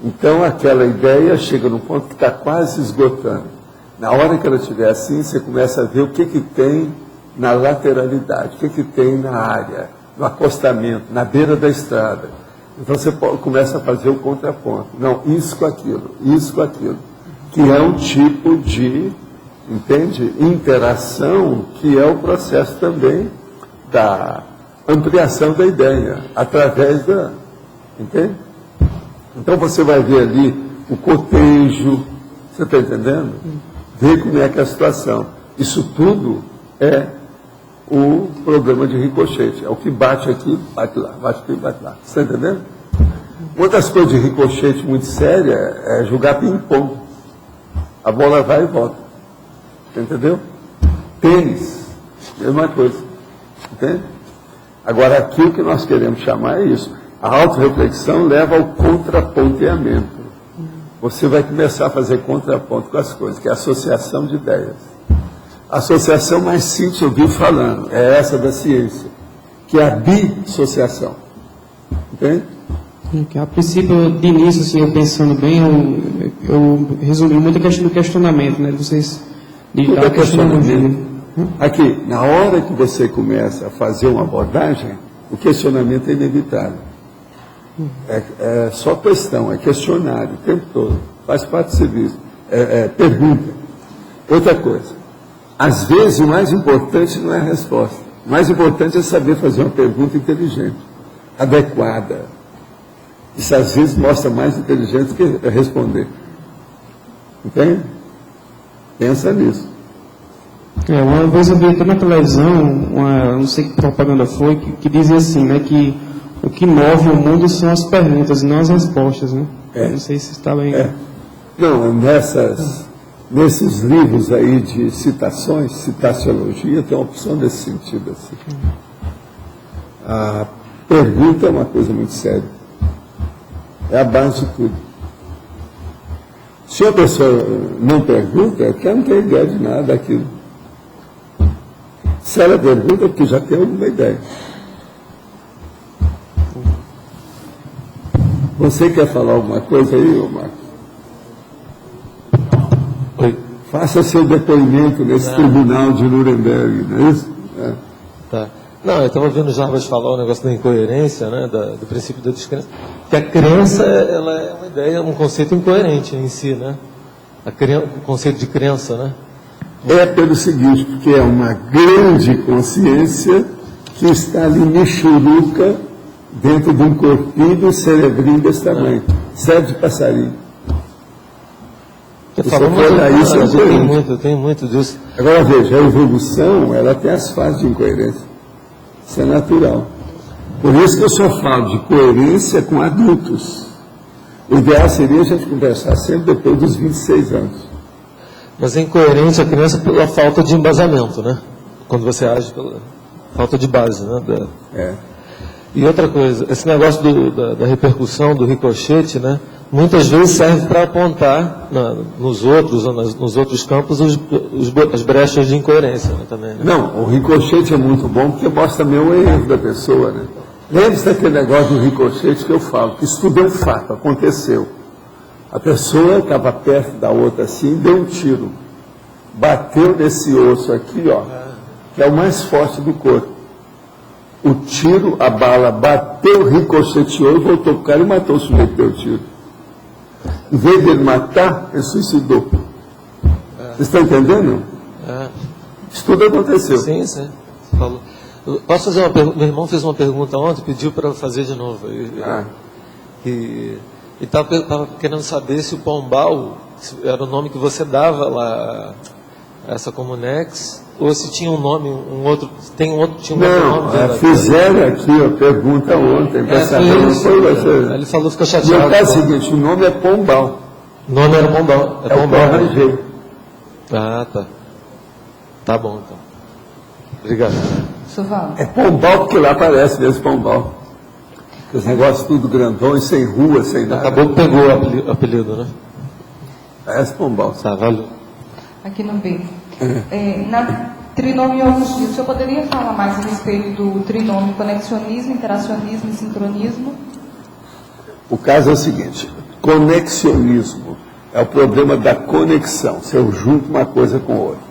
Então aquela ideia chega num ponto que está quase esgotando. Na hora que ela estiver assim, você começa a ver o que tem na lateralidade, o que tem na área, no acostamento, na beira da estrada. Então você começa a fazer o contraponto. Não, isso com aquilo. Que é um tipo de, entende? Interação, que é o processo também da ampliação da ideia, através da, entende? Então você vai ver ali o cotejo, você está entendendo? Ver como é que é a situação. Isso tudo é o programa de ricochete. É o que bate aqui, bate lá, bate aqui, bate lá. Você está entendendo? Uma das coisas de ricochete muito séria é jogar ping-pong. A bola vai e volta. Entendeu? Tênis, mesma coisa. Entende? Agora, aqui o que nós queremos chamar é isso. A autorreflexão leva ao contraponteamento. Você vai começar a fazer contraponto com as coisas, que é a associação de ideias. A associação mais simples, eu vi falando, é essa da ciência, que é a dissociação. Entende? Que a princípio, de início, assim, eu pensando bem, eu resumi muito a questão do questionamento, né? Vocês tudo é questionamento. Aqui, na hora que você começa a fazer uma abordagem, o questionamento é inevitável. É só questão, é questionário o tempo todo. Faz parte do serviço. Pergunta. Outra coisa. Às vezes, o mais importante não é a resposta. O mais importante é saber fazer uma pergunta inteligente, adequada. Isso, às vezes, mostra mais inteligente do que responder. Entende? Pensa nisso. Uma vez eu vi até na televisão, não sei que propaganda foi, que dizia assim, né, que o que move o mundo são as perguntas, não as respostas, né? Não sei se está bem. Não, nesses livros aí de citações, citaciologia, tem uma opção nesse sentido. Assim. A pergunta é uma coisa muito séria. É a base de tudo. Se a pessoa não pergunta, é porque ela não tem ideia de nada daquilo. Se ela pergunta, é porque já tem alguma ideia. Você quer falar alguma coisa aí, ô Marcos? Oi. Faça seu depoimento nesse tribunal de Nuremberg, não é isso? Tá. Não, eu estava vendo o Jarbas falar o negócio da incoerência, né, do princípio da descrença, que a crença ela é uma ideia, um conceito incoerente em si, né? O conceito de crença, né? É pelo seguinte, porque é uma grande consciência que está ali michuruca dentro de um corpinho cerebrinho desse tamanho, serve de passarinho. Eu tenho muito disso. Agora veja, a evolução, ela tem as fases de incoerência. Isso é natural. Por isso que eu só falo de coerência com adultos. O ideal seria a gente conversar sempre depois dos 26 anos. Mas é incoerente a criança pela falta de embasamento, né? Quando você age pela falta de base, né? E outra coisa, esse negócio da repercussão, do ricochete, né? Muitas vezes serve para apontar nos outros campos as brechas de incoerência, né, também. Né? Não, o ricochete é muito bom porque mostra mesmo o erro da pessoa, né? Lembre-se daquele negócio do ricochete que eu falo, que isso tudo é um fato, aconteceu. A pessoa estava perto da outra assim, deu um tiro. Bateu nesse osso aqui, ó, que é o mais forte do corpo. O tiro, a bala bateu, ricocheteou e voltou para o cara e matou o sujeito que deu o tiro. Em vez de ele matar, ele suicidou. Vocês estão entendendo? Isso tudo aconteceu. Sim, sim. Falou. Posso fazer uma pergunta? Meu irmão fez uma pergunta ontem, pediu para eu fazer de novo. E estava querendo saber se o Pombal era o nome que você dava lá a essa Comunex, ou se tinha um nome, tinha um outro nome. Fizeram aqui a pergunta ontem, não foi você. Ele falou, ficou chateado. É o seguinte, o nome é Pombal. O nome era Pombal. É Pombal. Arranjei. Tá. Tá bom, então. Obrigado. É Pombal porque lá aparece mesmo Pombal. Os negócios tudo grandões, sem rua, sem nada. Acabou que pegou o apelido, né? Parece Pombal. Tá, valeu. Aqui no B. Na trinomiologia, o senhor poderia falar mais a respeito do trinômio conexionismo, interacionismo e sincronismo? O caso é o seguinte, conexionismo é o problema da conexão, se eu junto uma coisa com outra.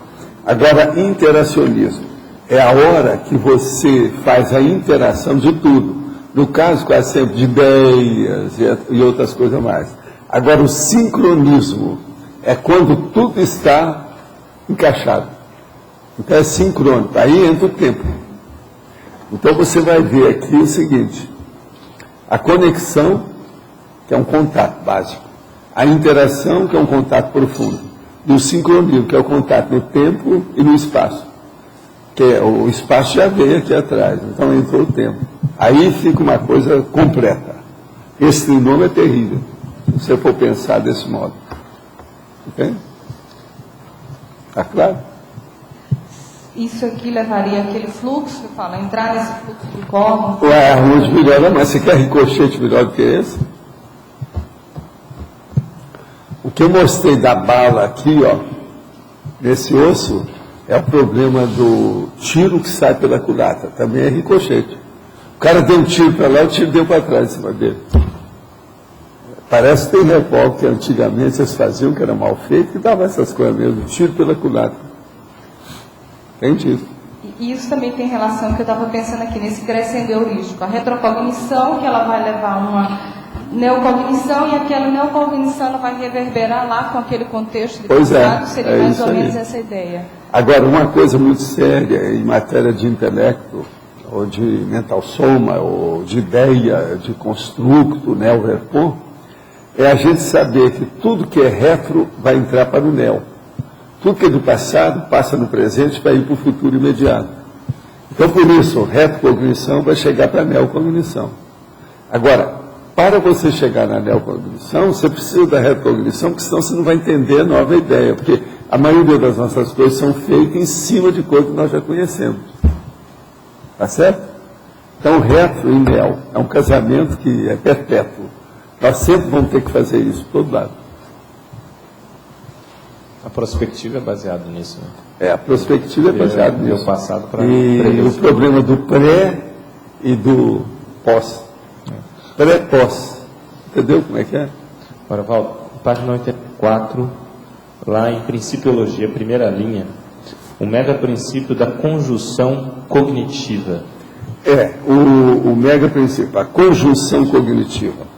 Agora, interacionismo é a hora que você faz a interação de tudo. No caso, quase sempre de ideias e outras coisas mais. Agora, o sincronismo é quando tudo está encaixado. Então é sincrônico. Aí entra o tempo. Então você vai ver aqui o seguinte. A conexão, que é um contato básico. A interação, que é um contato profundo. E o sincronismo, que é o contato no tempo e no espaço. Que o espaço já veio aqui atrás. Então entrou o tempo. Aí fica uma coisa completa. Esse trinômio é terrível. Se você for pensar desse modo. Entende? Está claro? Isso aqui levaria aquele fluxo, fala, entrar nesse fluxo de córrego. Ué, arrude melhor, mas você quer ricochete melhor do que esse? O que eu mostrei da bala aqui, ó, nesse osso, é o problema do tiro que sai pela culatra. Também é ricochete. O cara deu um tiro para lá, o tiro deu para trás em cima dele. Parece que tem revólver que antigamente vocês faziam, que era mal feito, que dava essas coisas mesmo, tiro pela culatra. Entende isso? E isso também tem relação, que eu estava pensando aqui, nesse crescendo heurístico. A retrocognição, que ela vai levar uma neocognição, e aquela neocognição ela vai reverberar lá com aquele contexto de passado, seria mais ou menos essa ideia. Agora, uma coisa muito séria em matéria de intelecto, ou de mental soma, ou de ideia, de construto, neo-repor, é a gente saber que tudo que é retro vai entrar para o neo. Tudo que é do passado passa no presente para ir para o futuro imediato. Então, por isso, retrocognição vai chegar para a neocognição. Agora, para você chegar na neocognição, você precisa da retrocognição, porque senão você não vai entender a nova ideia, porque a maioria das nossas coisas são feitas em cima de coisas que nós já conhecemos. Tá certo? Então, retro e neo é um casamento que é perpétuo. Nós sempre vamos ter que fazer isso, todo lado. A prospectiva é baseada nisso, né? A prospectiva é baseada nisso. Do passado para e o problema do pré e do pós. Pré-pós. Entendeu como é que é? Agora, Valdo, página 84, lá em Principiologia, primeira linha, o mega princípio da conjunção cognitiva. O mega princípio, a conjunção cognitiva.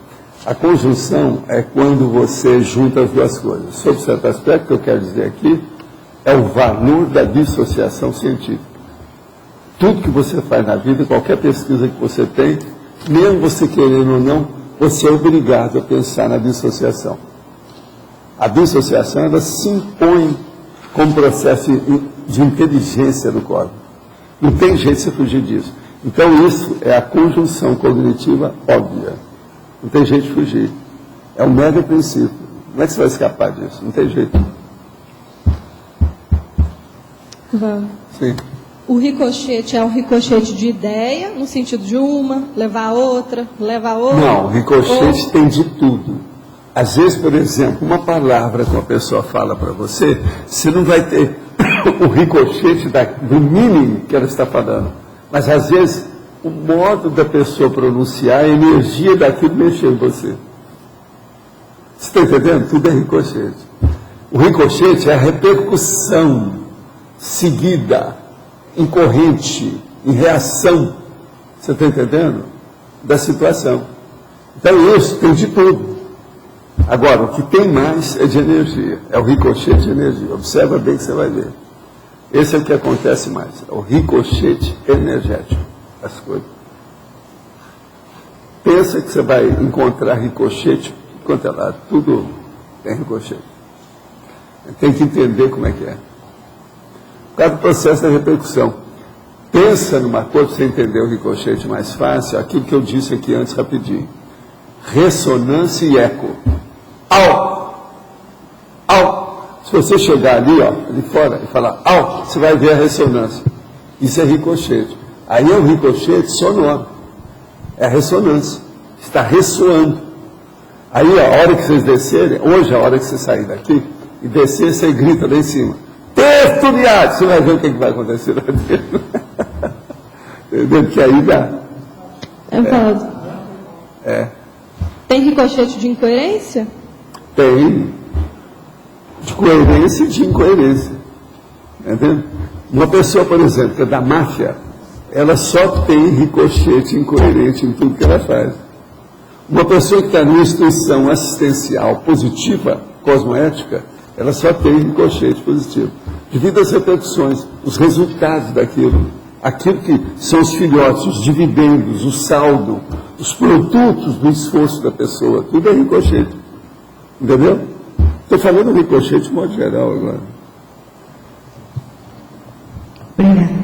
A conjunção é quando você junta as duas coisas. Sob certo aspecto, que eu quero dizer aqui, é o valor da dissociação científica. Tudo que você faz na vida, qualquer pesquisa que você tem, mesmo você querendo ou não, você é obrigado a pensar na dissociação. A dissociação, ela se impõe como processo de inteligência do código. Não tem jeito de você fugir disso. Então, isso é a conjunção cognitiva óbvia. Não tem jeito de fugir. É um mega princípio. Como é que você vai escapar disso? Não tem jeito. Sim. O ricochete é um ricochete de ideia, no sentido de uma, levar a outra, levar a outra? Não, o ricochete tem de tudo. Às vezes, por exemplo, uma palavra que uma pessoa fala para você, você não vai ter o ricochete do mínimo que ela está falando. Mas, às vezes, o modo da pessoa pronunciar, a energia daquilo mexeu em você. Você está entendendo? Tudo é ricochete. O ricochete é a repercussão seguida, em corrente, em reação, você está entendendo? Da situação. Então, isso tem de tudo. Agora, o que tem mais é de energia, é o ricochete de energia. Observa bem que você vai ver. Esse é o que acontece mais, é o ricochete energético, as coisas. Pensa que você vai encontrar ricochete, quanto é lá, tudo tem ricochete. Tem que entender como é que é. Por causa do processo da repercussão. Pensa numa coisa, para você entender o ricochete mais fácil, aquilo que eu disse aqui antes rapidinho. Ressonância e eco. Au! Au! Se você chegar ali, ó, ali fora, e falar au, você vai ver a ressonância. Isso é ricochete. Aí é um ricochete sonoro. É a ressonância. Está ressoando. Aí, a hora que vocês descerem, hoje, a hora que você sair daqui, e descer, você grita lá em cima. Tertuliado! Você vai ver o que vai acontecer lá dentro. Entendeu? Que aí dá. Tem ricochete de incoerência? Tem. De coerência e de incoerência. Entendeu? Uma pessoa, por exemplo, que é da máfia, ela só tem ricochete incoerente em tudo que ela faz. Uma pessoa que está numa instituição assistencial positiva, cosmoética, ela só tem ricochete positivo. Devido às repercussões, os resultados daquilo, aquilo que são os filhotes, os dividendos, o saldo, os produtos do esforço da pessoa, tudo é ricochete. Entendeu? Estou falando ricochete de modo geral agora. Obrigada.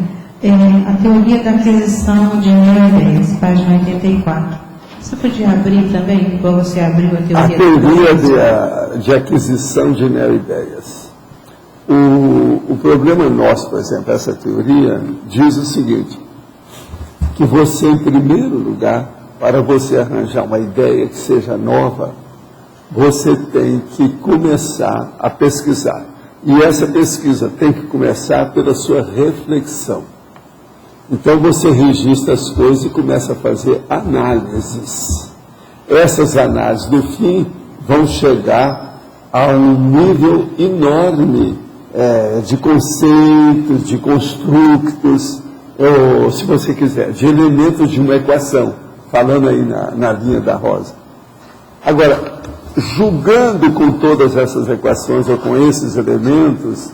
A teoria da aquisição de neuroideias, página 84. Você podia abrir também, igual você abriu a teoria? A teoria de aquisição de neuroideias. O problema nosso, por exemplo, essa teoria diz o seguinte, que você, em primeiro lugar, para você arranjar uma ideia que seja nova, você tem que começar a pesquisar. E essa pesquisa tem que começar pela sua reflexão. Então você registra as coisas e começa a fazer análises. Essas análises, no fim, vão chegar a um nível enorme de conceitos, de construtos, ou, se você quiser, de elementos de uma equação, falando aí na linha da Rosa. Agora, julgando com todas essas equações ou com esses elementos,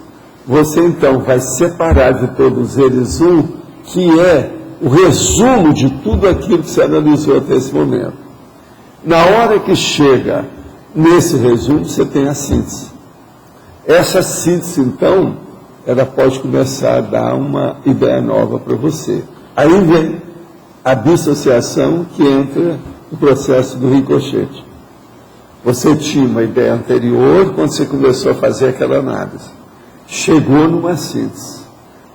você então vai separar de todos eles um que é o resumo de tudo aquilo que você analisou até esse momento. Na hora que chega nesse resumo, você tem a síntese. Essa síntese, então, ela pode começar a dar uma ideia nova para você. Aí vem a dissociação que entra no processo do ricochete. Você tinha uma ideia anterior quando você começou a fazer aquela análise. Chegou numa síntese.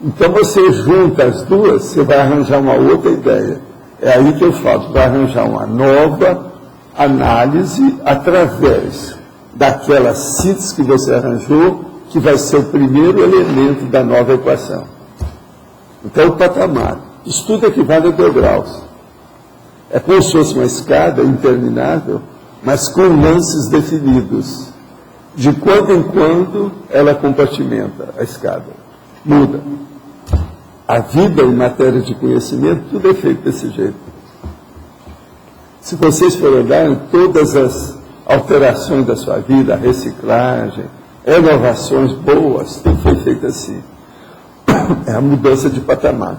Então você junta as duas, você vai arranjar uma outra ideia. É aí que eu falo, vai arranjar uma nova análise através daquela síntese que você arranjou, que vai ser o primeiro elemento da nova equação. Então o patamar. Isso tudo equivale a degraus. É como se fosse uma escada interminável, mas com lances definidos. De quando em quando ela compartimenta a escada. Muda. a vida em matéria de conhecimento, tudo é feito desse jeito. Se vocês forem olhar todas as alterações da sua vida, a reciclagem, inovações boas, tudo foi feito assim. É a mudança de patamar.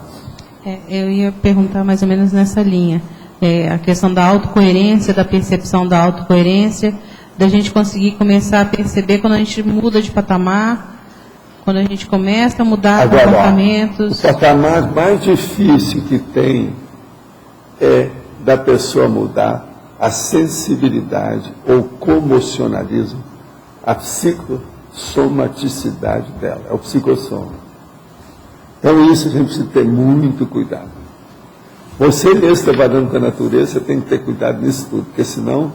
Eu ia perguntar mais ou menos nessa linha. A questão da autocoerência, da percepção da autocoerência, da gente conseguir começar a perceber quando a gente muda de patamar, quando a gente começa a mudar comportamentos. O patamar mais difícil que tem é da pessoa mudar a sensibilidade ou comocionalismo, a psicossomaticidade dela, é o psicossoma. Então isso a gente precisa ter muito cuidado. Você mesmo trabalhando com a natureza, você tem que ter cuidado nisso tudo, porque senão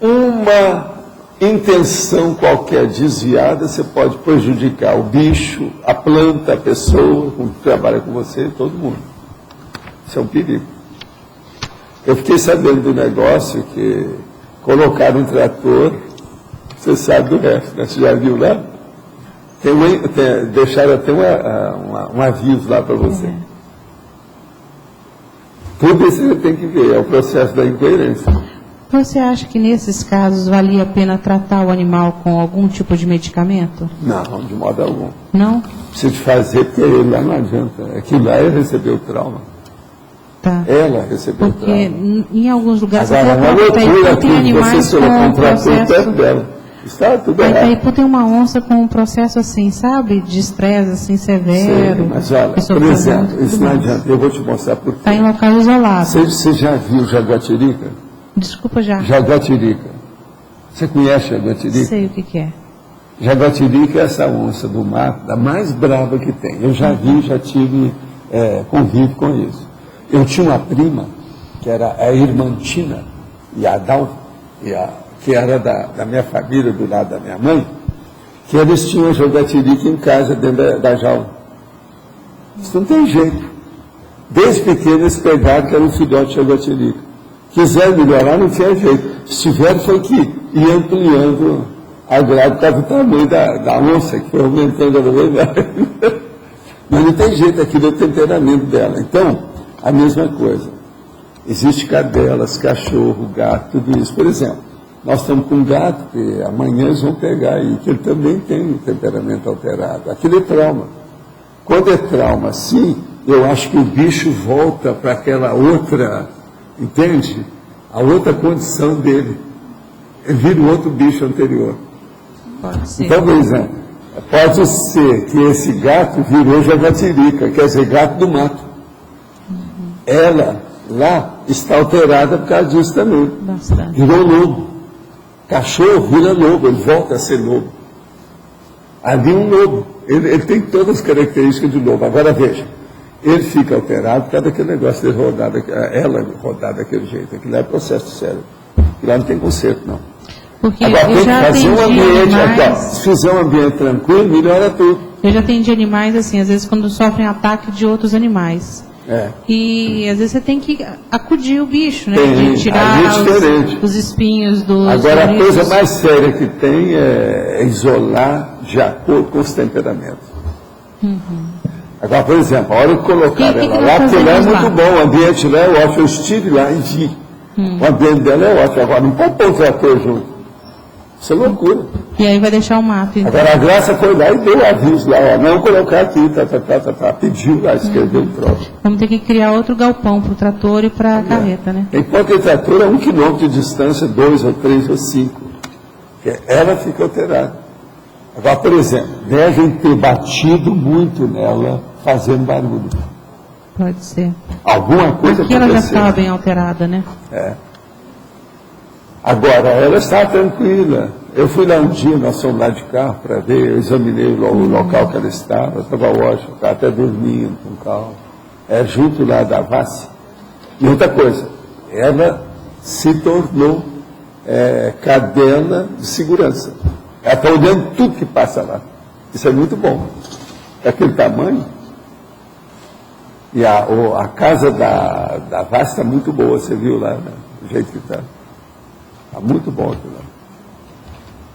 uma intenção qualquer desviada, você pode prejudicar o bicho, a planta, a pessoa que trabalha com você, todo mundo. Isso é um perigo. Eu fiquei sabendo do negócio que colocaram um trator, você sabe do resto, né? Você já viu lá? Deixaram até um aviso lá para você. Tudo isso você tem que ver, é o processo da incoerência. Você acha que nesses casos valia a pena tratar o animal com algum tipo de medicamento? Não, de modo algum. Não? Precisa fazer, porque lá não adianta. Aquilo lá é receber o trauma. Tá. Ela recebeu o trauma. Porque em alguns lugares agora, uma loucura tem animais você com processo perto dela. Está tudo errado. Aí tem uma onça com um processo assim, sabe? De estresse assim, severo. Sim, mas olha, por exemplo, isso não adianta. Eu vou te mostrar por quê. Está em local isolado. Você já viu jaguatirica? Desculpa já. Jaguatirica. Você conhece jaguatirica? Sei o que é. Jaguatirica é essa onça do mar, da mais brava que tem. Eu já vi, já tive convívio com isso. Eu tinha uma prima, que era a Irmantina, e a Adal, que era da minha família, do lado da minha mãe, que eles tinham jaguatirica em casa, dentro da jaula. Isso não tem jeito. Desde pequeno eles pegaram que era um filhote de jaguatirica. Quiseram melhorar, não tinha jeito. Se tiveram, foi que ia ampliando a grade, por causa do tamanho da onça, que foi aumentando cada vez mais. Mas não tem jeito, aquilo é o temperamento dela. Então, a mesma coisa. Existe cadelas, cachorro, gato, tudo isso. Por exemplo, nós estamos com um gato que amanhã eles vão pegar aí, que ele também tem um temperamento alterado. Aquilo é trauma. Quando é trauma assim, eu acho que o bicho volta para aquela outra, entende? A outra condição dele. Ele vira um outro bicho anterior. Pode ser. Então, por exemplo, pode ser que esse gato virou jaguatirica, quer dizer, gato do mato. Ela, lá, está alterada por causa disso também. Bastante. Virou lobo. Cachorro vira lobo, ele volta a ser lobo. Ali um lobo. Ele tem todas as características de lobo. Agora veja, ele fica alterado por causa daquele negócio de rodar, ela rodar daquele jeito. Aquilo é processo sério. E lá não tem conserto, não. Porque agora tem que fazer um ambiente, animais... se fizer um ambiente tranquilo, melhora tudo. Eu já atendi animais assim, às vezes quando sofrem ataque de outros animais. E às vezes você tem que acudir o bicho, né? De tirar os espinhos dos... Agora a coisa mais séria que tem é isolar de acordo com os temperamentos. Agora, por exemplo, a hora que colocar ela lá, porque lá é muito bom, o ambiente lá é ótimo, eu estive lá e vi. O ambiente dela é ótimo, agora não pode pôr o trator junto. Isso é loucura. E aí vai deixar o mato. Então. Agora a Graça foi lá e deu aviso lá, ó, não colocar aqui, pediu lá, escreveu o troço. Vamos ter que criar outro galpão para o trator e para a carreta, né? Enquanto o trator é 1 quilômetro de distância, 2 ou 3 ou 5. Ela fica alterada. Agora, por exemplo, devem ter batido muito nela, fazendo barulho. Pode ser. Alguma coisa aqui ela já estava bem alterada, né? Agora, ela está tranquila. Eu fui lá um dia, nós fomos lá de carro para ver, eu examinei o local que ela estava ótimo, estava até dormindo com calma. Junto lá da Vasse. E outra coisa, ela se tornou cadela de segurança. Ela está olhando tudo que passa lá. Isso é muito bom. Daquele tamanho. E a casa da Vasse está muito boa, você viu lá, né? Do jeito que está. Está muito bom aquilo lá.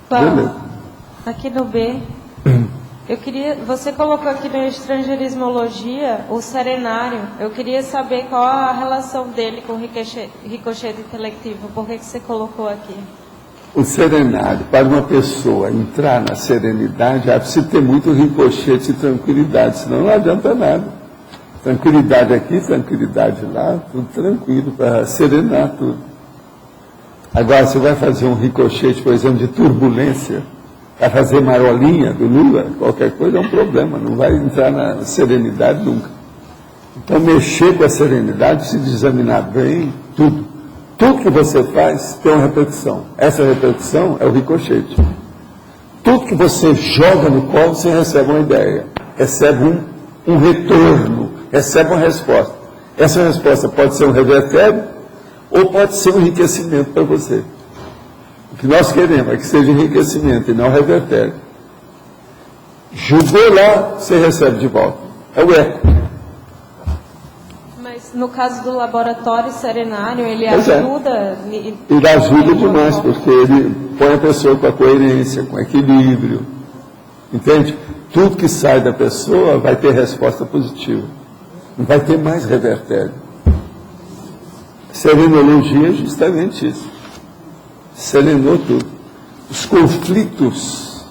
Beleza. Aqui no B, Você colocou aqui na estrangeirismologia o serenário. Eu queria saber qual a relação dele com o ricochete intelectivo. Por que você colocou aqui? O serenário, para uma pessoa entrar na serenidade, é preciso ter muito ricochete e tranquilidade, senão não adianta nada. Tranquilidade aqui, tranquilidade lá, tudo tranquilo, para serenar tudo. Agora, você vai fazer um ricochete, por exemplo, de turbulência, vai fazer marolinha do Lula, qualquer coisa é um problema, não vai entrar na serenidade nunca. Então, mexer com a serenidade, se examinar bem, tudo. Tudo que você faz tem uma repercussão. Essa repercussão é o ricochete. Tudo que você joga no colo, você recebe uma ideia, recebe um retorno, recebe uma resposta. Essa resposta pode ser um revertério ou pode ser um enriquecimento para você. O que nós queremos é que seja enriquecimento e não revertério. Jogou lá, você recebe de volta. É o eco. Mas no caso do laboratório serenário, ele ajuda? Ele ajuda demais, porque ele põe a pessoa com a coerência, com equilíbrio. Entende? Tudo que sai da pessoa vai ter resposta positiva. Não vai ter mais revertério. Serenologia é justamente isso. Serenou tudo. Os conflitos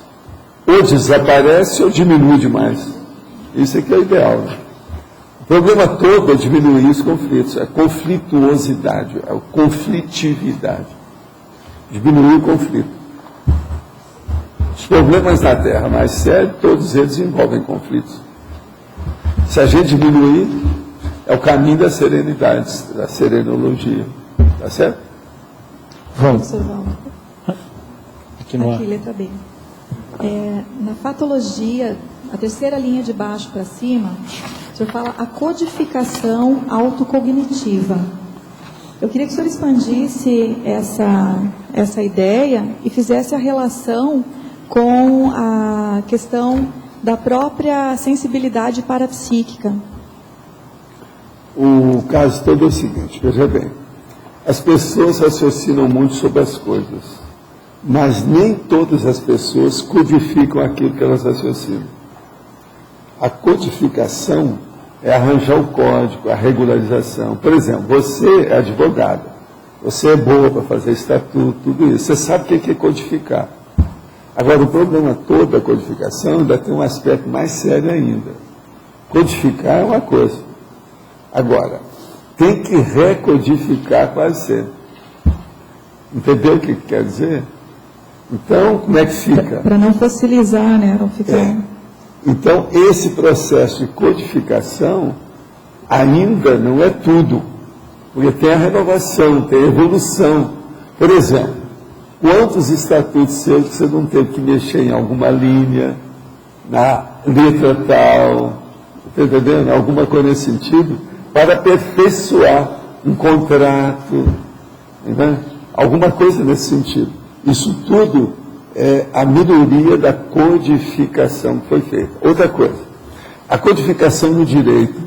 ou desaparecem ou diminuem demais. Isso aqui é o ideal. Né? O problema todo é diminuir os conflitos. É a conflituosidade, é a conflitividade. Diminuir o conflito. Os problemas da Terra mais sérios, todos eles envolvem conflitos. Se a gente diminuir, é o caminho da serenidade, da serenologia. Tá certo? Vamos. Aqui, letra B. Na fatologia, a terceira linha de baixo para cima, o senhor fala a codificação autocognitiva. Eu queria que o senhor expandisse essa ideia e fizesse a relação com a questão da própria sensibilidade parapsíquica. O caso todo é o seguinte, veja bem. As pessoas raciocinam muito sobre as coisas, mas nem todas as pessoas codificam aquilo que elas raciocinam. A codificação é arranjar o código, a regularização. Por exemplo, você é advogada, você é boa para fazer estatuto, tudo isso. Você sabe o que é codificar. Agora, o problema todo da codificação ainda tem um aspecto mais sério ainda. Codificar é uma coisa. Agora, tem que recodificar quase sempre. Entendeu o que quer dizer? Então, como é que fica? Para não fossilizar, né? Não ficar... Então, esse processo de codificação ainda não é tudo. Porque tem a renovação, tem a evolução. Por exemplo, quantos estatutos seus que você não teve que mexer em alguma linha, na letra tal, está entendendo? Alguma coisa nesse sentido, para aperfeiçoar um contrato, né? Alguma coisa nesse sentido. Isso tudo é a melhoria da codificação que foi feita. Outra coisa, a codificação no direito.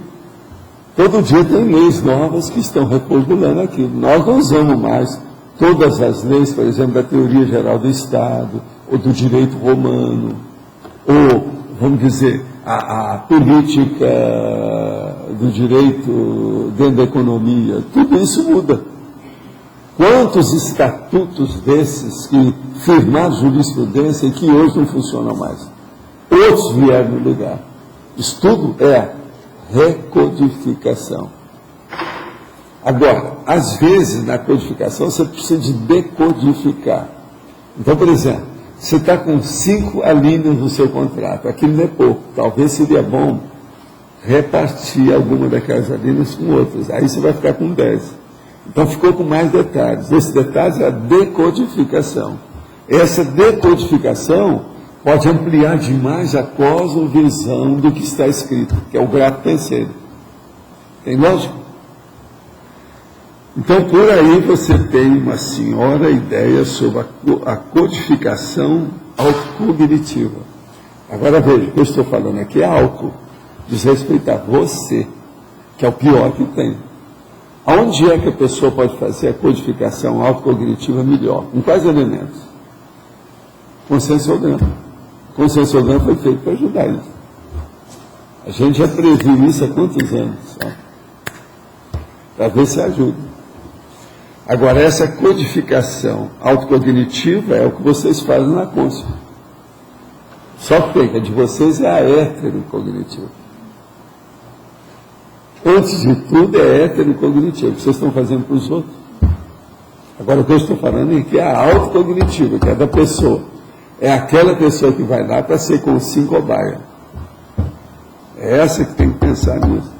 Todo dia tem leis novas que estão reformulando aquilo. Nós não usamos mais todas as leis, por exemplo, da teoria geral do Estado, ou do direito romano, ou, vamos dizer, a política do direito dentro da economia. Tudo isso muda. Quantos estatutos desses que firmaram jurisprudência e que hoje não funcionam mais? Outros vieram no lugar. Isso tudo é recodificação. Agora, às vezes, na codificação, você precisa de decodificar. Então, por exemplo, você está com 5 alíneas no seu contrato. Aquilo não é pouco. Talvez seria bom repartir alguma daquelas alíneas com outras. Aí você vai ficar com 10. Então, ficou com mais detalhes. Esse detalhe é a decodificação. Essa decodificação pode ampliar demais a cosmovisão do que está escrito, que é o grato penseiro. Tem lógica? Então, por aí você tem uma senhora ideia sobre a codificação autocognitiva. Agora veja, o que eu estou falando aqui é auto, diz respeito a você, que é o pior que tem. Aonde é que a pessoa pode fazer a codificação autocognitiva melhor? Em quais elementos? Consciência orgânica. O consenso foi feito para ajudar isso. A gente já previu isso há quantos anos? Para ver se ajuda. Agora, essa codificação autocognitiva é o que vocês fazem na consciência. Só que a de vocês é a heterocognitiva. Antes de tudo, é heterocognitiva, que vocês estão fazendo para os outros. Agora, o que eu estou falando é que é a autocognitiva, que é da pessoa. É aquela pessoa que vai lá para ser consigo cobaia. É essa que tem que pensar nisso.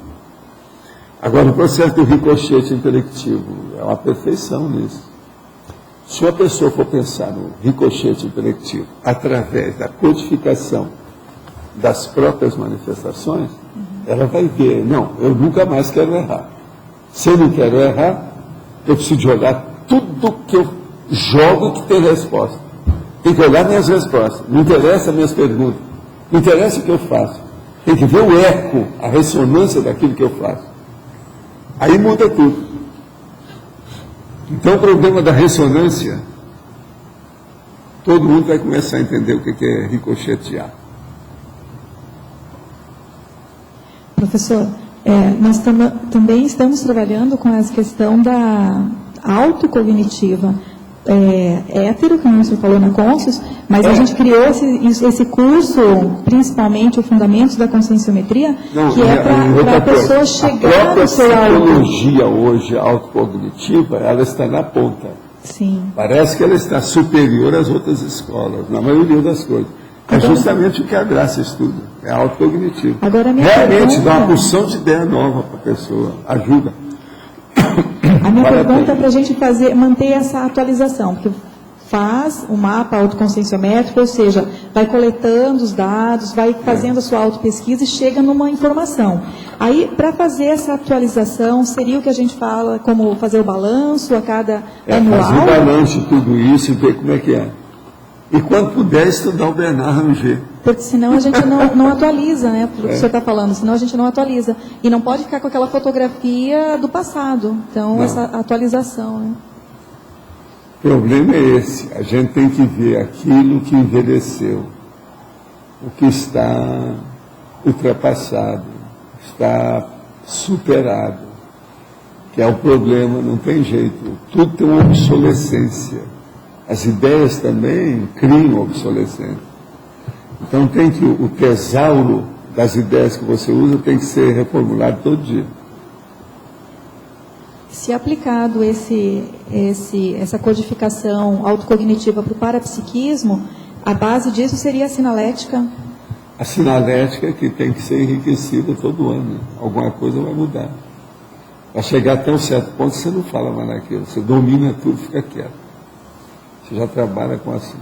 Agora, o processo do ricochete intelectivo é uma perfeição nisso. Se uma pessoa for pensar no ricochete intelectivo através da codificação das próprias manifestações, ela vai ver, não, eu nunca mais quero errar. Se eu não quero errar, eu preciso de olhar tudo que eu jogo que tem resposta. Tem que olhar minhas respostas. Não interessa minhas perguntas. Não interessa o que eu faço. Tem que ver o eco, a ressonância daquilo que eu faço. Aí muda tudo. Então o problema da ressonância, todo mundo vai começar a entender o que é ricochetear. Professor, nós também estamos trabalhando com essa questão da autocognitiva. Hétero, como o senhor falou na Conscius, mas a gente criou esse curso, principalmente o Fundamentos da Conscienciometria, que é para a pessoa chegar no seu auto. A psicologia hoje autocognitiva, ela está na ponta. Sim. Parece que ela está superior às outras escolas, na maioria das coisas. É justamente o que a Graça estuda, é autocognitivo. Realmente dá uma porção de ideia nova para a pessoa, ajuda. A minha pergunta é para a gente manter essa atualização, porque faz o mapa autoconscienciométrico, ou seja, vai coletando os dados, vai fazendo a sua autopesquisa e chega numa informação. Aí, para fazer essa atualização, seria o que a gente fala, como fazer o balanço a cada anual? Fazer o balanço de tudo isso e ver como é que é. E quando puder, estudar o Bernard Ranger. Porque senão a gente não atualiza, né? Pelo que o senhor está falando, senão a gente não atualiza. E não pode ficar com aquela fotografia do passado. Então, essa atualização, né? O problema é esse. A gente tem que ver aquilo que envelheceu, o que está ultrapassado, está superado. Que é o problema, não tem jeito. Tudo tem uma obsolescência. As ideias também criam obsolescência. Então tem que o tesouro das ideias que você usa tem que ser reformulado todo dia. Se aplicado essa codificação autocognitiva para o parapsiquismo, a base disso seria a sinalética? A sinalética que tem que ser enriquecida todo ano. Alguma coisa vai mudar. Vai chegar até um certo ponto você não fala mais naquilo. Você domina tudo, fica quieto. Você já trabalha com assim.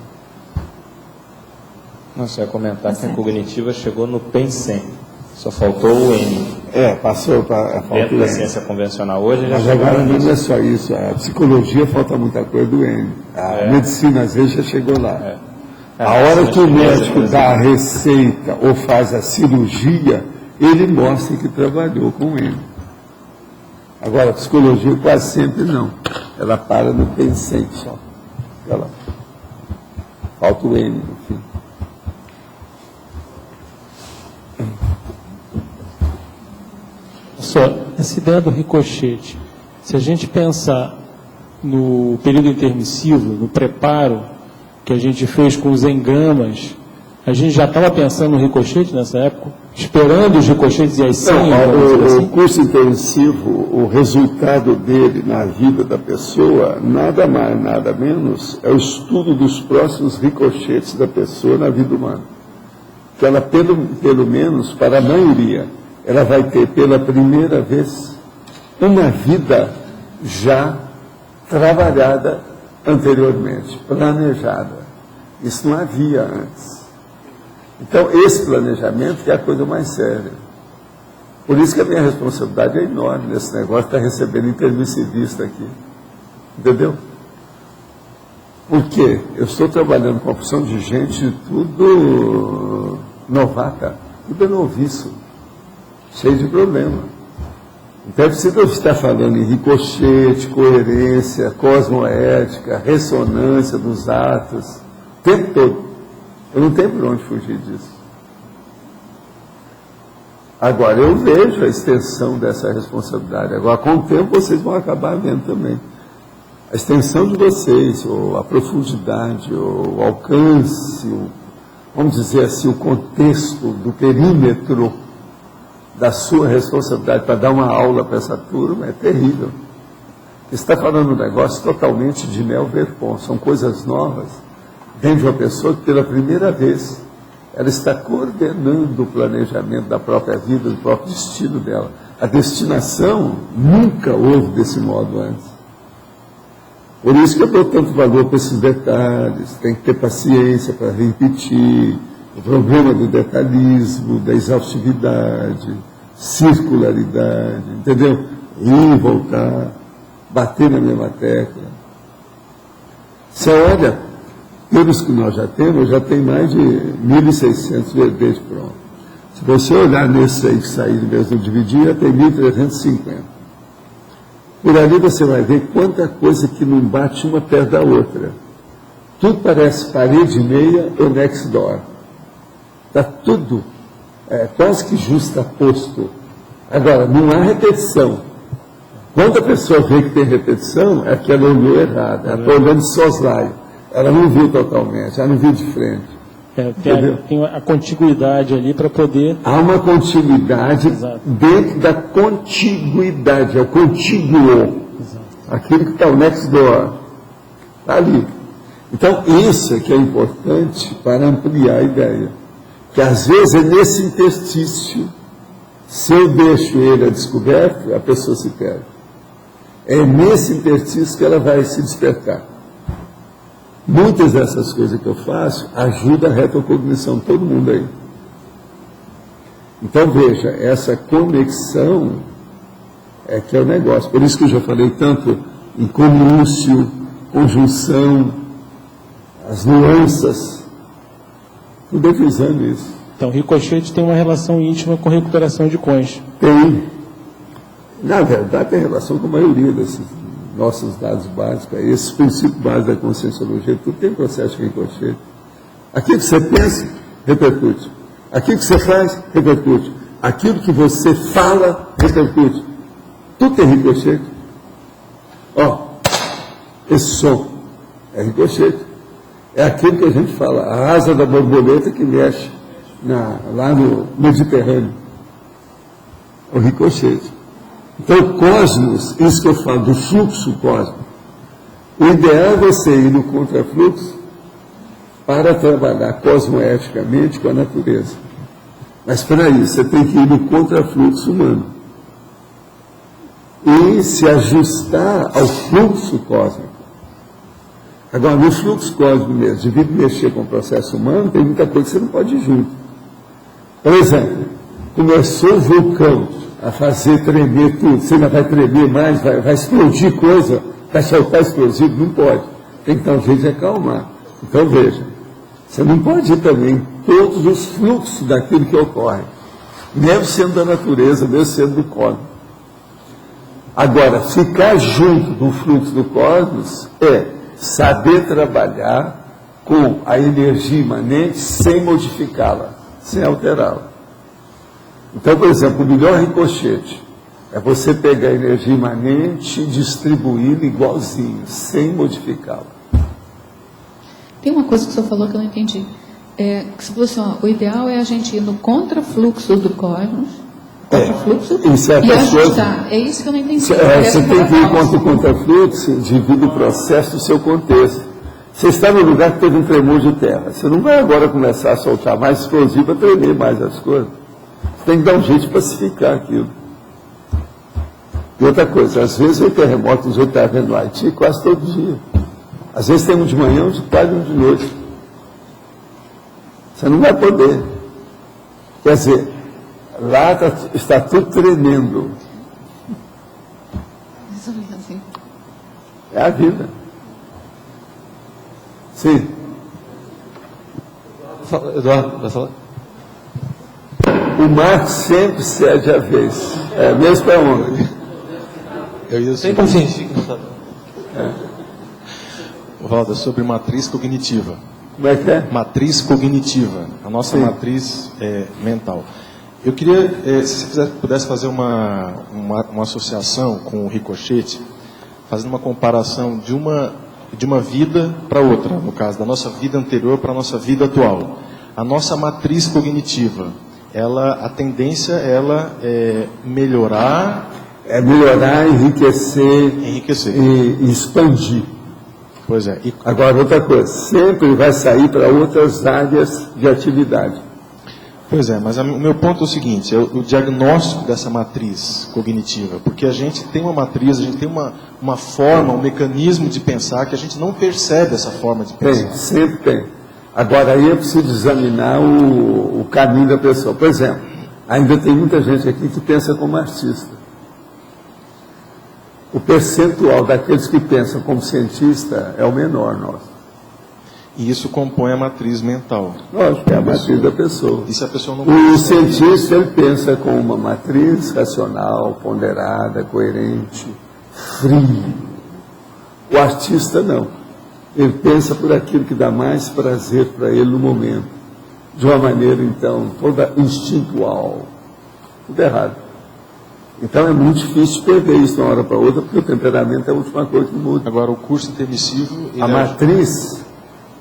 Nossa, eu ia comentar que a cognitiva chegou no PEN-100. Só faltou o N. Passou para... Dentro da ciência convencional hoje... Mas agora não é só isso. A psicologia falta muita coisa do N. A medicina, às vezes, já chegou lá. A hora que o médico dá a receita ou faz a cirurgia, ele mostra que trabalhou com o N. Agora, a psicologia quase sempre não. Ela para no PEN-100 só. Olha lá. Falta o N, no fim. Só, essa ideia do ricochete, se a gente pensar no período intermissivo, no preparo que a gente fez com os engramas, a gente já estava pensando no ricochete nessa época? Esperando os ricochetes e as senhas? O curso intermissivo, o resultado dele na vida da pessoa, nada mais, nada menos, é o estudo dos próximos ricochetes da pessoa na vida humana. Que ela, pelo menos, para a maioria, ela vai ter pela primeira vez uma vida já trabalhada anteriormente, planejada. Isso não havia antes. Então, esse planejamento que é a coisa mais séria. Por isso que a minha responsabilidade é enorme nesse negócio de estar recebendo intermissivista aqui. Entendeu? Por quê? Eu estou trabalhando com a opção de gente tudo novata, tudo é noviço, cheio de problema. Então é preciso estar falando em ricochete, coerência, cosmoética, ressonância dos atos, o tempo todo. Eu não tenho por onde fugir disso. Agora, eu vejo a extensão dessa responsabilidade. Agora, com o tempo, vocês vão acabar vendo também. A extensão de vocês, ou a profundidade, ou o alcance, vamos dizer assim, o contexto do perímetro da sua responsabilidade para dar uma aula para essa turma é terrível. Você está falando um negócio totalmente de mel ver pão. São coisas novas dentro de uma pessoa que, pela primeira vez, ela está coordenando o planejamento da própria vida, do próprio destino dela. A destinação nunca houve desse modo antes. Por isso que eu dou tanto valor para esses detalhes, tem que ter paciência para repetir, o problema do detalhismo, da exaustividade, circularidade, entendeu? Ir e voltar, bater na mesma tecla. Você olha, pelos que nós já temos, já tem mais de 1.600 verbetes prontos. Se você olhar nesse aí que saíram mesmo dividir, já tem 1.350. Por ali você vai ver quanta coisa que não bate uma perto da outra. Tudo parece parede e meia ou next door. Está tudo quase que justaposto. Agora, não há repetição. Quando a pessoa vê que tem repetição, é que ela olhou errado. Ela está olhando soslaio. Ela não viu totalmente, ela não viu de frente. Tem a contiguidade ali para poder... Há uma contiguidade. Exato. Dentro da contiguidade, é o contíguo. Aquilo que está o next door. Está ali. Então, isso é que é importante para ampliar a ideia. Que às vezes é nesse interstício, se eu deixo ele a descoberto, a pessoa se perde. É nesse interstício que ela vai se despertar. Muitas dessas coisas que eu faço ajudam a retrocognição de todo mundo aí. Então, veja, essa conexão é que é o negócio. Por isso que eu já falei tanto em conúncio, conjunção, as nuances, tudo é visando isso. Então, o ricochete tem uma relação íntima com recuperação de cônjuge. Tem. Na verdade, tem relação com a maioria desses nossos dados básicos, esses princípios básicos da conscienciologia, tudo tem processo de ricochete. Aquilo que você pensa, repercute. Aquilo que você faz, repercute. Aquilo que você fala, repercute. Tudo tem ricochete. Ó, esse som é ricochete. É aquilo que a gente fala, a asa da borboleta que mexe lá no Mediterrâneo. O ricochete. Então, o cosmos, isso que eu falo do fluxo cósmico, o ideal é você ir no contrafluxo para trabalhar cosmoeticamente com a natureza. Mas para isso, você tem que ir no contrafluxo humano e se ajustar ao fluxo cósmico. Agora, no fluxo cósmico mesmo, devido a mexer com o processo humano, tem muita coisa que você não pode ir junto. Por exemplo, começou o vulcão a fazer tremer tudo, você ainda vai tremer mais, vai explodir coisa, vai soltar explosivo, não pode. Tem que dar um jeito de acalmar. Então veja, você não pode ir também em todos os fluxos daquilo que ocorre, mesmo sendo da natureza, mesmo sendo do cosmos. Agora, ficar junto do fluxo do cosmos é saber trabalhar com a energia imanente sem modificá-la, sem alterá-la. Então, por exemplo, o melhor ricochete é você pegar a energia imanente e distribuí-la igualzinho, sem modificá-la. Tem uma coisa que o senhor falou que eu não entendi. Que você falou assim, o ideal é a gente ir no contrafluxo do cosmos, e ajustar. É isso que eu não entendi. Você tem que ir contra o contrafluxo devido ao processo do seu contexto. Você está no lugar que teve um tremor de terra. Você não vai agora começar a soltar mais explosivo para tremer mais as coisas. Você tem que dar um jeito de pacificar aquilo. E outra coisa, às vezes o terremoto, os outros estão vendo no Haiti quase todo dia. Às vezes tem um de manhã, um de tarde e um de noite. Você não vai poder. Quer dizer, lá está tudo tremendo. É a vida. Sim. Eduardo, vai falar? O mar sempre cede a vez. É mesmo para onde? Eu ia Tem consciência. Roda sobre matriz cognitiva. Como é que é? Matriz cognitiva, a nossa matriz mental. Eu queria, se você pudesse fazer uma associação com o ricochete, fazendo uma comparação de uma vida para outra, no caso, da nossa vida anterior para a nossa vida atual. A nossa matriz cognitiva, a tendência é melhorar... melhorar, enriquecer. E expandir. Pois é. Agora, outra coisa, sempre vai sair para outras áreas de atividade. Pois é, mas o meu ponto é o seguinte, é o diagnóstico dessa matriz cognitiva, porque a gente tem uma matriz, a gente tem uma forma, um mecanismo de pensar que a gente não percebe essa forma de pensar. Tem, sempre tem. Agora, aí é preciso examinar o caminho da pessoa. Por exemplo, ainda tem muita gente aqui que pensa como artista. O percentual daqueles que pensam como cientista é o menor nosso. E isso compõe a matriz mental. Lógico, é a matriz da pessoa. E se a pessoa não o cientista, ele pensa com uma matriz racional, ponderada, coerente, frio. O artista não. Ele pensa por aquilo que dá mais prazer para ele no momento. De uma maneira, então, toda instintual. Tudo errado. Então é muito difícil perder isso de uma hora para outra, porque o temperamento é a última coisa que muda. Agora, o curso intermissivo... A matriz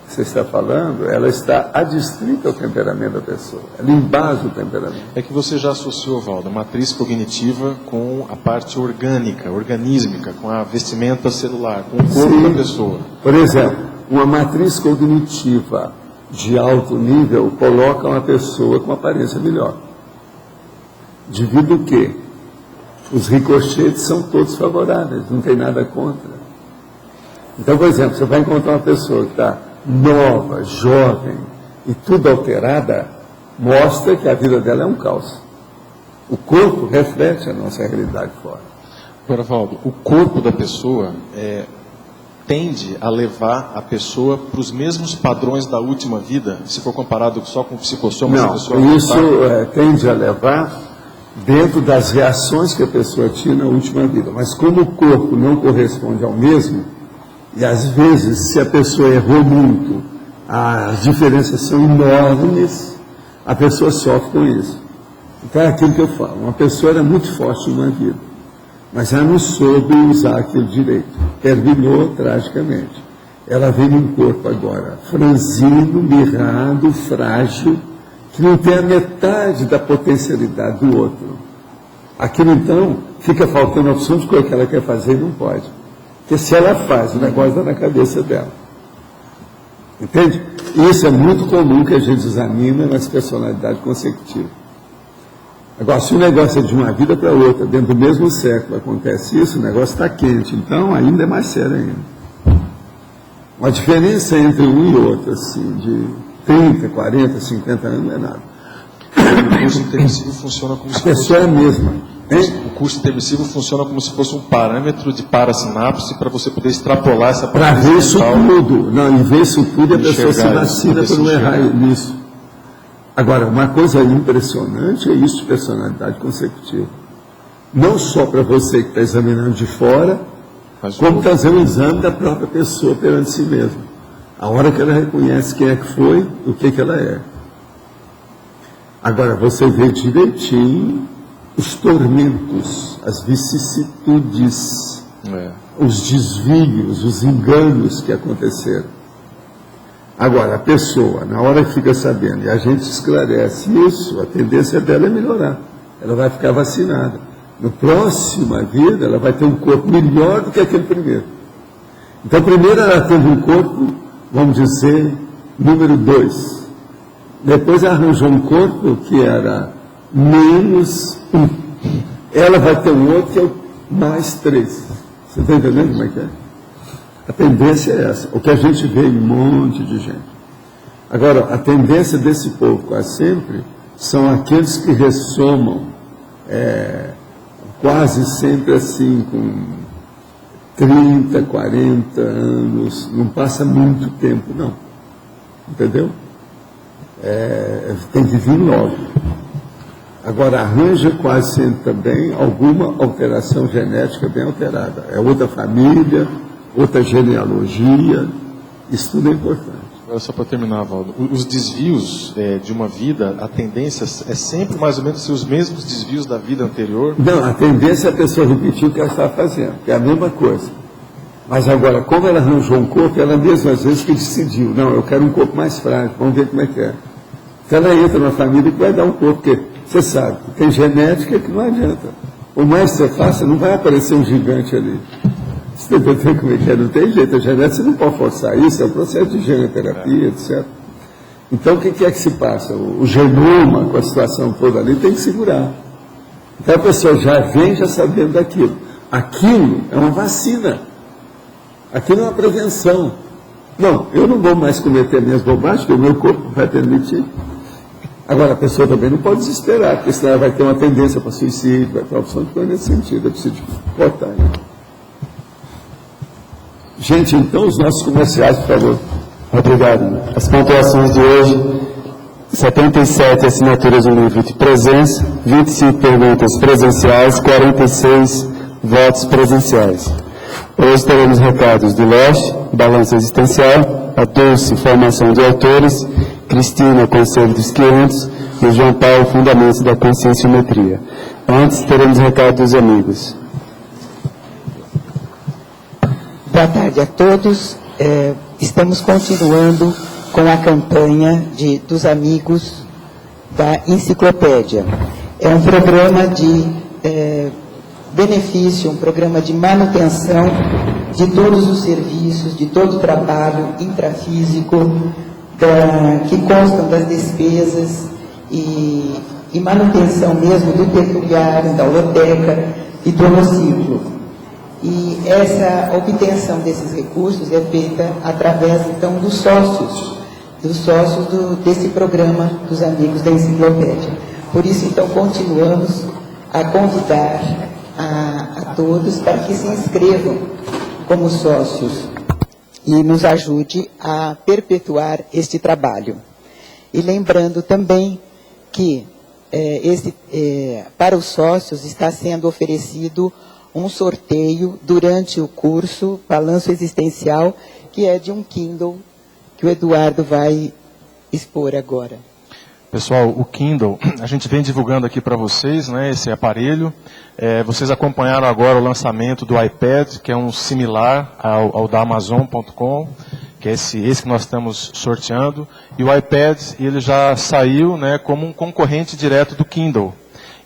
que você está falando, ela está adstrita ao temperamento da pessoa. Ela embasa o temperamento. É que você já associou, Valdo, a matriz cognitiva com a parte orgânica, organísmica, com a vestimenta celular, com o corpo da pessoa. Por exemplo, uma matriz cognitiva de alto nível coloca uma pessoa com uma aparência melhor. Devido o quê? Os ricochetes são todos favoráveis, não tem nada contra. Então, por exemplo, você vai encontrar uma pessoa que está nova, jovem e tudo alterada, mostra que a vida dela é um caos. O corpo reflete a nossa realidade fora. Agora, Valdo, o corpo da pessoa tende a levar a pessoa para os mesmos padrões da última vida, se for comparado só com o psicossoma? Não, isso tende a levar dentro das reações que a pessoa tinha na última vida. Mas como o corpo não corresponde ao mesmo, e às vezes, se a pessoa errou muito, as diferenças são enormes, a pessoa sofre com isso. Então é aquilo que eu falo, uma pessoa era muito forte numa vida, mas ela não soube usar aquilo direito, terminou tragicamente. Ela vem num corpo agora franzino, mirrado, frágil, que não tem a metade da potencialidade do outro. Aquilo então fica faltando a opção de coisa que ela quer fazer e não pode. Porque se ela faz, o negócio está na cabeça dela. Entende? Isso é muito comum que a gente examina nas personalidades consecutivas. Agora, se o negócio é de uma vida para outra, dentro do mesmo século acontece isso, o negócio está quente, então ainda é mais sério ainda. Uma diferença entre um e outro, assim, de 30, 40, 50 anos não é nada. O curso intermissivo funciona como se fosse... A pessoa é a mesma. O curso intermissivo funciona como se fosse um parâmetro de parasinapse para você poder extrapolar essa para ver isso tudo. Não, e ver isso tudo, a pessoa se vacina para não errar nisso. Agora, uma coisa impressionante é isso de personalidade consecutiva. Não só para você que está examinando de fora, como fazer um exame da própria pessoa perante si mesma. A hora que ela reconhece quem é que foi, o que ela é. Agora, você vê direitinho os tormentos, as vicissitudes, os desvios, os enganos que aconteceram. Agora, a pessoa, na hora que fica sabendo, e a gente esclarece isso, a tendência dela é melhorar. Ela vai ficar vacinada. Na próxima vida, ela vai ter um corpo melhor do que aquele primeiro. Então, primeiro ela teve um corpo, vamos dizer, número 2. Depois ela arranjou um corpo que era menos 1. Ela vai ter um outro que é mais 3. Você está entendendo como é que é? A tendência é essa. O que a gente vê em um monte de gente. Agora, a tendência desse povo, quase sempre, são aqueles que ressomam quase sempre assim, com 30, 40 anos, não passa muito tempo, não. Entendeu? Tem que vir logo. Agora, arranja quase sempre também alguma alteração genética bem alterada. É outra família, outra genealogia, isso tudo é importante. Agora, só para terminar, Valdo, os desvios de uma vida, a tendência é sempre mais ou menos ser os mesmos desvios da vida anterior? Não, a tendência é a pessoa repetir o que ela estava fazendo, que é a mesma coisa. Mas agora, como ela arranjou um corpo, ela mesma às vezes que decidiu, não, eu quero um corpo mais frágil, vamos ver como é que é. Então ela entra na família que vai dar um corpo, porque você sabe, tem genética que não adianta. O mais que você faça, não vai aparecer um gigante ali. Você entendeu como é que é? Não tem jeito, a genética você não pode forçar isso, é um processo de genoterapia, etc. Então o que é que se passa? O genoma, com a situação toda ali, tem que segurar. Então a pessoa já vem já sabendo daquilo. Aquilo é uma vacina. Aquilo é uma prevenção. Não, eu não vou mais cometer minhas bobagens, porque o meu corpo vai permitir. Agora, a pessoa também não pode desesperar, porque senão ela vai ter uma tendência para suicídio, vai ter uma opção de coisa nesse sentido. Eu preciso cortar. Né? Gente, então, os nossos comerciais, por favor. Obrigado. As pontuações de hoje: 77 assinaturas no livro de presença, 25 perguntas presenciais, 46 votos presenciais. Hoje teremos recados do Leste, Balanço Existencial, a Dulce, Formação de Autores, Cristina, Conselho dos 500, e o João Paulo, Fundamentos da Conscienciometria. Antes, teremos recado dos amigos. Boa tarde a todos. Estamos continuando com a campanha dos amigos da Enciclopédia. É um programa de benefício, um programa de manutenção de todos os serviços, de todo o trabalho intrafísico, que constam das despesas e manutenção mesmo do tertuliário, da holoteca e do holociclo. E essa obtenção desses recursos é feita através, então, dos sócios desse programa dos amigos da Enciclopédia. Por isso, então, continuamos a convidar a todos para que se inscrevam como sócios e nos ajude a perpetuar este trabalho. E lembrando também que para os sócios está sendo oferecido um sorteio durante o curso Balanço Existencial, que é de um Kindle, que o Eduardo vai expor agora. Pessoal, o Kindle, a gente vem divulgando aqui para vocês, né, esse aparelho. Vocês acompanharam agora o lançamento do iPad, que é um similar ao da Amazon.com, que é esse que nós estamos sorteando. E o iPad, ele já saiu, né, como um concorrente direto do Kindle.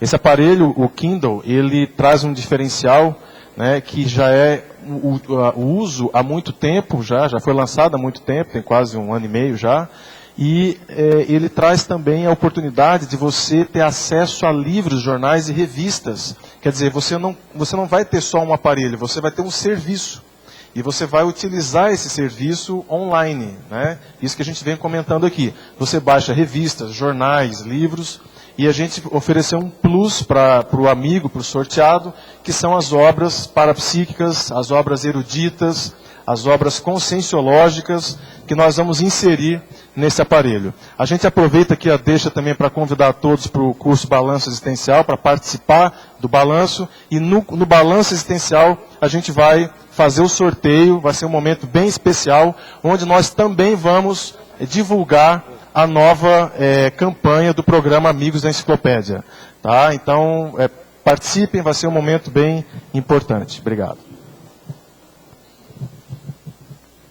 Esse aparelho, o Kindle, ele traz um diferencial, né, que já é o uso há muito tempo, já foi lançado há muito tempo, tem quase 1 ano e meio já. E ele traz também a oportunidade de você ter acesso a livros, jornais e revistas. Quer dizer, você não vai ter só um aparelho, você vai ter um serviço. E você vai utilizar esse serviço online, né? Isso que a gente vem comentando aqui. Você baixa revistas, jornais, livros, e a gente ofereceu um plus para o amigo, para o sorteado, que são as obras parapsíquicas, as obras eruditas, as obras conscienciológicas, que nós vamos inserir nesse aparelho. A gente aproveita aqui a deixa também para convidar todos para o curso Balanço Existencial, para participar do balanço, e no Balanço Existencial a gente vai fazer o sorteio, vai ser um momento bem especial, onde nós também vamos divulgar a nova campanha do programa Amigos da Enciclopédia. Tá? Então, participem, vai ser um momento bem importante. Obrigado.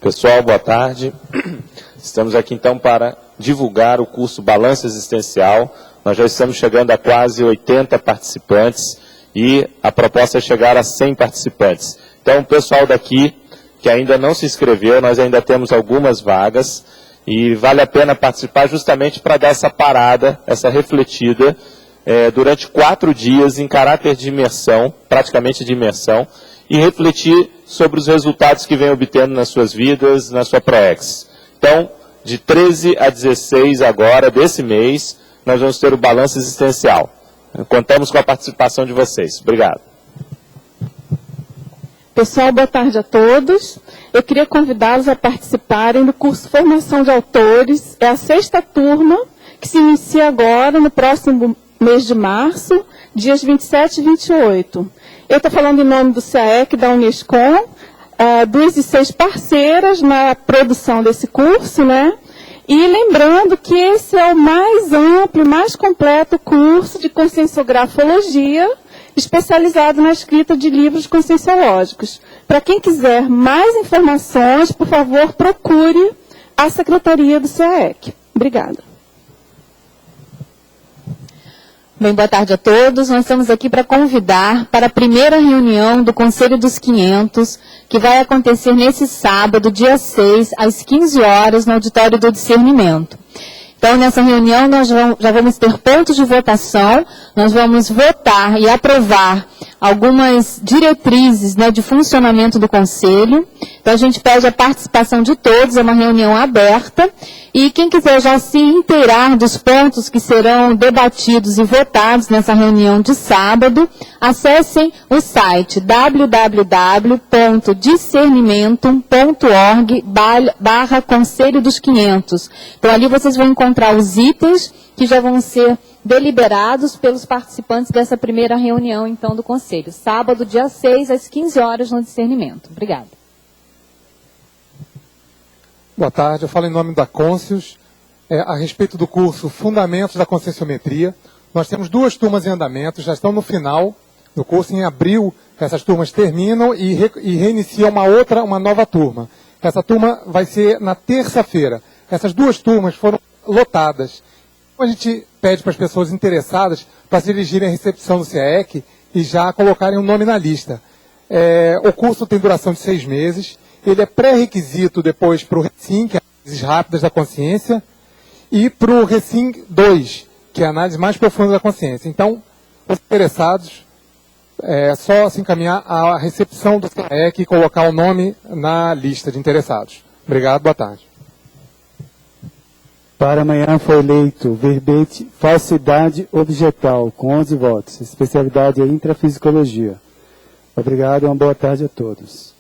Pessoal, boa tarde. Estamos aqui então para divulgar o curso Balanço Existencial. Nós já estamos chegando a quase 80 participantes e a proposta é chegar a 100 participantes. Então, o pessoal daqui que ainda não se inscreveu, nós ainda temos algumas vagas e vale a pena participar justamente para dar essa parada, essa refletida, durante 4 dias em caráter de imersão, praticamente de imersão, e refletir sobre os resultados que vem obtendo nas suas vidas, na sua ProEx. Então, de 13 a 16 agora, desse mês, nós vamos ter o Balanço Existencial. Contamos com a participação de vocês. Obrigado. Pessoal, boa tarde a todos. Eu queria convidá-los a participarem do curso Formação de Autores. É a 6ª turma, que se inicia agora, no próximo mês de março, dias 27 e 28. Eu estou falando em nome do CAEC, da Unescom, 2 e 6 parceiras na produção desse curso, né? E lembrando que esse é o mais amplo e mais completo curso de conscienciografologia, especializado na escrita de livros conscienciológicos. Para quem quiser mais informações, por favor, procure a Secretaria do CAEC. Obrigada. Bem, boa tarde a todos. Nós estamos aqui para convidar para a primeira reunião do Conselho dos 500, que vai acontecer nesse sábado, dia 6, às 15 horas, no Auditório do Discernimento. Então, nessa reunião, nós já vamos ter pontos de votação, nós vamos votar e aprovar algumas diretrizes, né, de funcionamento do Conselho. Então, a gente pede a participação de todos, é uma reunião aberta. E quem quiser já se inteirar dos pontos que serão debatidos e votados nessa reunião de sábado, acessem o site www.discernimentum.org/Conselho dos 500. Então, ali vocês vão encontrar os itens que já vão ser deliberados pelos participantes dessa primeira reunião, então, do Conselho. Sábado, dia 6, às 15 horas, no Discernimento. Obrigada. Boa tarde, eu falo em nome da Conscius, a respeito do curso Fundamentos da Conscienciometria. Nós temos 2 turmas em andamento, já estão no final do curso. Em abril, essas turmas terminam e reinicia uma nova turma. Essa turma vai ser na terça-feira. Essas 2 turmas foram lotadas. A gente pede para as pessoas interessadas para se dirigirem à recepção do CAEC e já colocarem o nome na lista. O curso tem duração de 6 meses. Ele é pré-requisito depois para o RECIM, que é análises rápidas da consciência, e para o RECIM 2, que é a análise mais profunda da consciência. Então, os interessados, é só se encaminhar à recepção do CAEC e colocar o nome na lista de interessados. Obrigado, boa tarde. Para amanhã foi eleito verbete falsidade objetal, com 11 votos. Especialidade é intrafisicologia. Obrigado e uma boa tarde a todos.